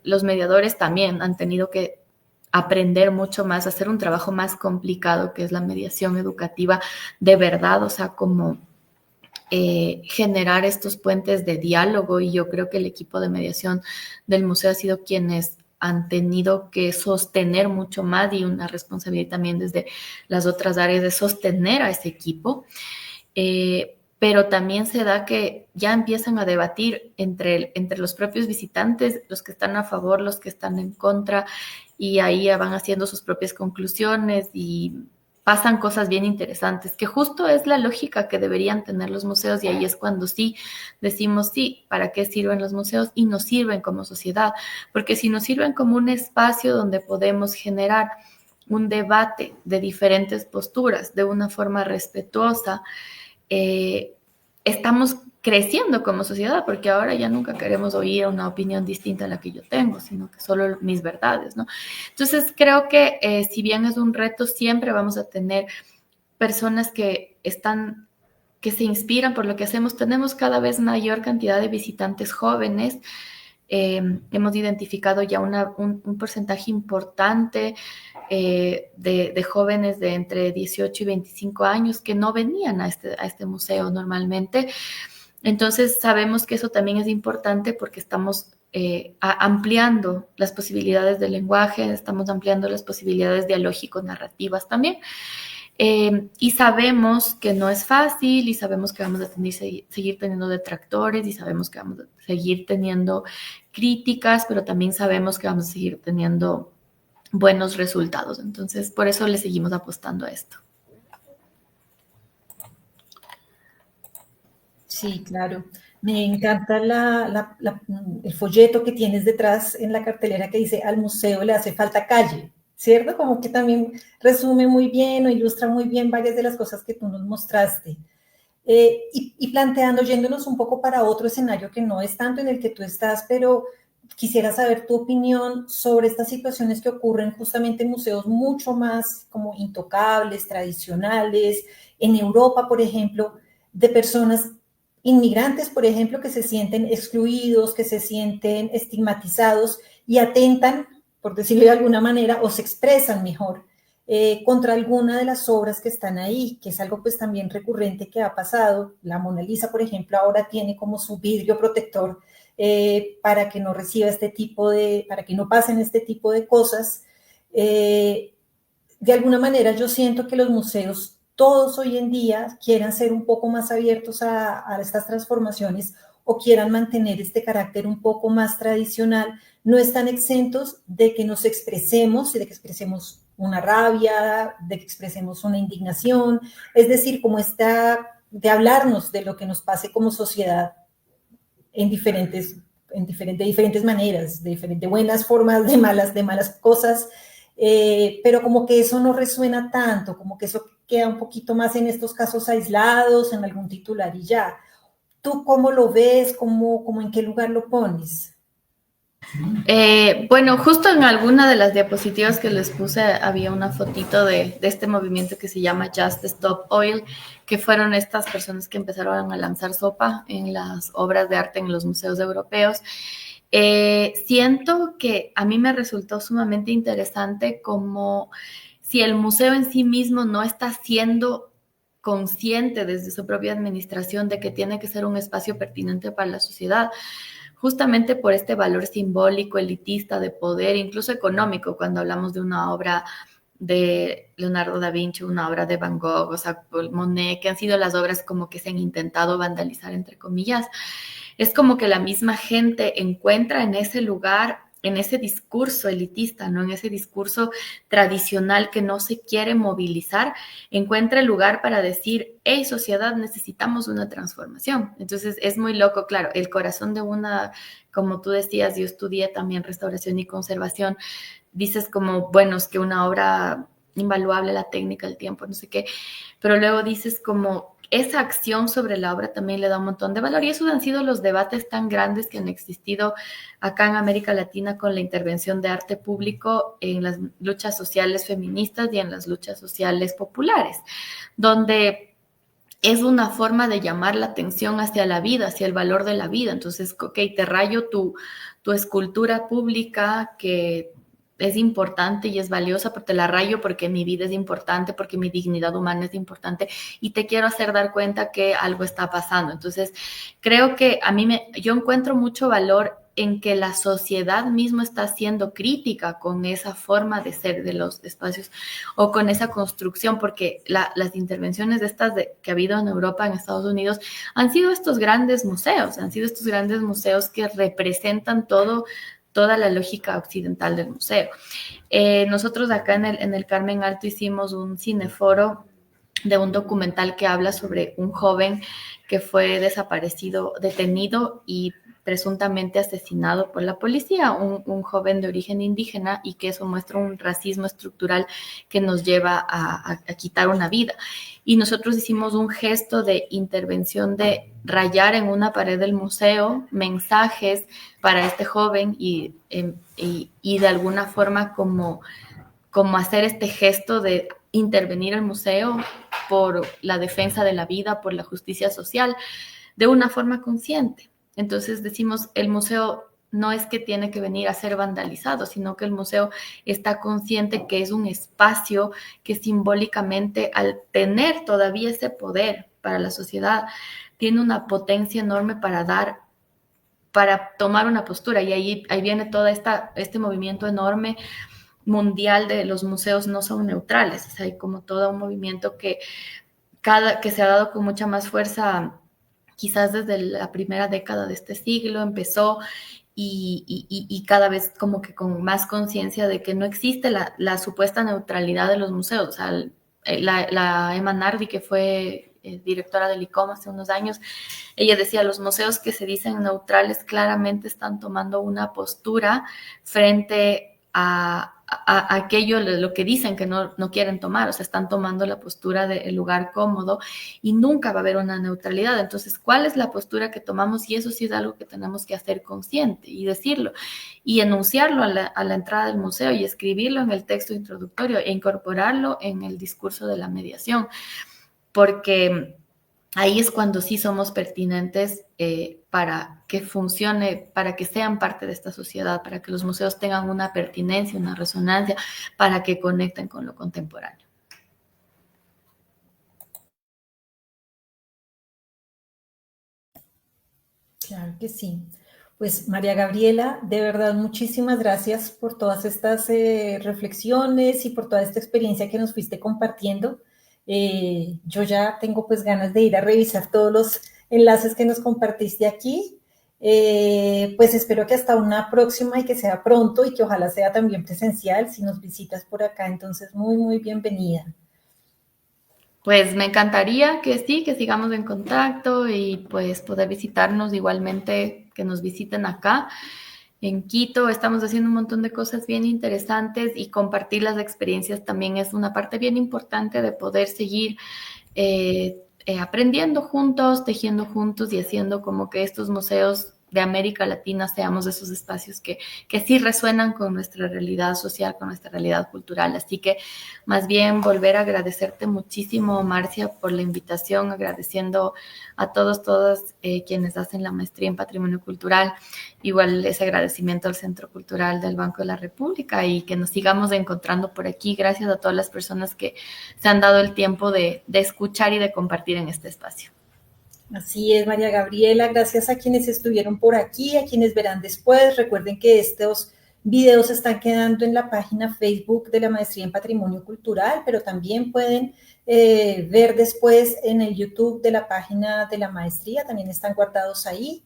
los mediadores también han tenido que aprender mucho más, hacer un trabajo más complicado, que es la mediación educativa de verdad, o sea, como generar estos puentes de diálogo. Y yo creo que el equipo de mediación del museo ha sido quienes han tenido que sostener mucho más, y una responsabilidad también desde las otras áreas de sostener a ese equipo. pero también se da que ya empiezan a debatir entre los propios visitantes, los que están a favor, los que están en contra, y ahí ya van haciendo sus propias conclusiones y pasan cosas bien interesantes, que justo es la lógica que deberían tener los museos, y ahí es cuando sí decimos, sí, ¿para qué sirven los museos? Y nos sirven como sociedad, porque si nos sirven como un espacio donde podemos generar un debate de diferentes posturas de una forma respetuosa, estamos creciendo como sociedad, porque ahora ya nunca queremos oír una opinión distinta a la que yo tengo, sino que solo mis verdades, ¿no? Entonces, creo que si bien es un reto, siempre vamos a tener personas que se inspiran por lo que hacemos. Tenemos cada vez mayor cantidad de visitantes jóvenes. Hemos identificado ya un porcentaje importante de jóvenes de entre 18 y 25 años que no venían a este museo normalmente. Entonces sabemos que eso también es importante porque estamos ampliando las posibilidades del lenguaje, estamos ampliando las posibilidades dialógico-narrativas también. Y sabemos que no es fácil, y sabemos que vamos a seguir teniendo detractores, y sabemos que vamos a seguir teniendo críticas, pero también sabemos que vamos a seguir teniendo buenos resultados. Entonces, por eso le seguimos apostando a esto. Sí, claro. Me encanta el folleto que tienes detrás en la cartelera que dice al museo le hace falta calle, ¿cierto? Como que también resume muy bien o ilustra muy bien varias de las cosas que tú nos mostraste. Y planteando, yéndonos un poco para otro escenario que no es tanto en el que tú estás, pero quisiera saber tu opinión sobre estas situaciones que ocurren justamente en museos mucho más como intocables, tradicionales, en Europa, por ejemplo, de personas inmigrantes, por ejemplo, que se sienten excluidos, que se sienten estigmatizados y atentan, por decirlo de alguna manera, o se expresan mejor contra alguna de las obras que están ahí, que es algo pues también recurrente que ha pasado. La Mona Lisa, por ejemplo, ahora tiene como su vidrio protector para que no reciba para que no pasen este tipo de cosas. De alguna manera yo siento que los museos todos hoy en día quieran ser un poco más abiertos a estas transformaciones o quieran mantener este carácter un poco más tradicional, no están exentos de que nos expresemos y de que expresemos una rabia, de que expresemos una indignación, es decir, como de hablarnos de lo que nos pase como sociedad de diferentes maneras, de buenas formas, de malas cosas, pero como que eso no resuena tanto, como que eso queda un poquito más en estos casos aislados, en algún titular y ya. ¿Tú cómo lo ves? ¿Cómo en qué lugar lo pones? Bueno, justo en alguna de las diapositivas que les puse había una fotito de este movimiento que se llama Just Stop Oil, que fueron estas personas que empezaron a lanzar sopa en las obras de arte en los museos europeos. Siento que a mí me resultó sumamente interesante como si el museo en sí mismo no está siendo consciente desde su propia administración de que tiene que ser un espacio pertinente para la sociedad, justamente por este valor simbólico, elitista, de poder, incluso económico, cuando hablamos de una obra de Leonardo da Vinci, una obra de Van Gogh, o sea, Monet, que han sido las obras como que se han intentado vandalizar, entre comillas. Es como que la misma gente encuentra en ese lugar, en ese discurso elitista, ¿no? En ese discurso tradicional que no se quiere movilizar, encuentra el lugar para decir, hey, sociedad, necesitamos una transformación. Entonces, es muy loco, claro, el corazón de una, como tú decías, yo estudié también restauración y conservación, dices como, bueno, es que una obra invaluable, la técnica, el tiempo, no sé qué, pero luego dices como esa acción sobre la obra también le da un montón de valor, y esos han sido los debates tan grandes que han existido acá en América Latina con la intervención de arte público en las luchas sociales feministas y en las luchas sociales populares, donde es una forma de llamar la atención hacia la vida, hacia el valor de la vida. Entonces, ok, te rayo tu escultura pública que es importante y es valiosa, pero te la rayo porque mi vida es importante, porque mi dignidad humana es importante, y te quiero hacer dar cuenta que algo está pasando. Entonces, creo que yo encuentro mucho valor en que la sociedad misma está siendo crítica con esa forma de ser de los espacios o con esa construcción, porque las intervenciones de estas que ha habido en Europa, en Estados Unidos, han sido estos grandes museos, que representan toda la lógica occidental del museo. Nosotros acá en el Carmen Alto hicimos un cineforo de un documental que habla sobre un joven que fue desaparecido, detenido y presuntamente asesinado por la policía, un joven de origen indígena, y que eso muestra un racismo estructural que nos lleva a quitar una vida. Y nosotros hicimos un gesto de intervención de rayar en una pared del museo mensajes para este joven y de alguna forma como hacer este gesto de intervenir el museo por la defensa de la vida, por la justicia social, de una forma consciente. Entonces decimos, el museo no es que tiene que venir a ser vandalizado, sino que el museo está consciente que es un espacio que simbólicamente, al tener todavía ese poder para la sociedad, tiene una potencia enorme para tomar una postura. Y ahí viene todo este movimiento enorme mundial de los museos no son neutrales. O sea, hay como todo un movimiento que se ha dado con mucha más fuerza, quizás desde la primera década de este siglo empezó, y cada vez como que con más conciencia de que no existe la supuesta neutralidad de los museos. O sea, la Emma Nardi, que fue directora del ICOM hace unos años, ella decía, los museos que se dicen neutrales claramente están tomando una postura frente a aquello, lo que dicen que no quieren tomar. O sea, están tomando la postura del lugar cómodo y nunca va a haber una neutralidad. Entonces, ¿cuál es la postura que tomamos? Y eso sí es algo que tenemos que hacer consciente y decirlo y enunciarlo a la entrada del museo y escribirlo en el texto introductorio e incorporarlo en el discurso de la mediación, porque ahí es cuando sí somos pertinentes para que funcione, para que sean parte de esta sociedad, para que los museos tengan una pertinencia, una resonancia, para que conecten con lo contemporáneo. Claro que sí. Pues María Gabriela, de verdad, muchísimas gracias por todas estas reflexiones y por toda esta experiencia que nos fuiste compartiendo. Yo ya tengo pues ganas de ir a revisar todos los enlaces que nos compartiste aquí. Pues espero que hasta una próxima y que sea pronto y que ojalá sea también presencial si nos visitas por acá. Entonces, muy, muy bienvenida. Pues me encantaría que sí, que sigamos en contacto y pues poder visitarnos, igualmente que nos visiten acá en Quito. Estamos haciendo un montón de cosas bien interesantes y compartir las experiencias también es una parte bien importante de poder seguir aprendiendo juntos, tejiendo juntos y haciendo como que estos museos de América Latina seamos esos espacios que sí resuenan con nuestra realidad social, con nuestra realidad cultural. Así que más bien volver a agradecerte muchísimo, Marcia, por la invitación, agradeciendo a todas quienes hacen la maestría en Patrimonio Cultural. Igual ese agradecimiento al Centro Cultural del Banco de la República y que nos sigamos encontrando por aquí. Gracias a todas las personas que se han dado el tiempo de escuchar y de compartir en este espacio. Así es, María Gabriela, gracias a quienes estuvieron por aquí, a quienes verán después. Recuerden que estos videos están quedando en la página Facebook de la Maestría en Patrimonio Cultural, pero también pueden ver después en el YouTube de la página de la Maestría, también están guardados ahí.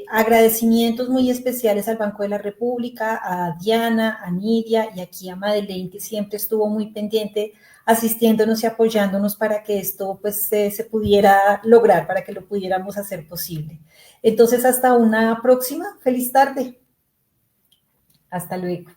Agradecimientos muy especiales al Banco de la República, a Diana, a Nidia y aquí a Madeleine, que siempre estuvo muy pendiente asistiéndonos y apoyándonos para que esto pues se pudiera lograr, para que lo pudiéramos hacer posible. Entonces, hasta una próxima. Feliz tarde. Hasta luego.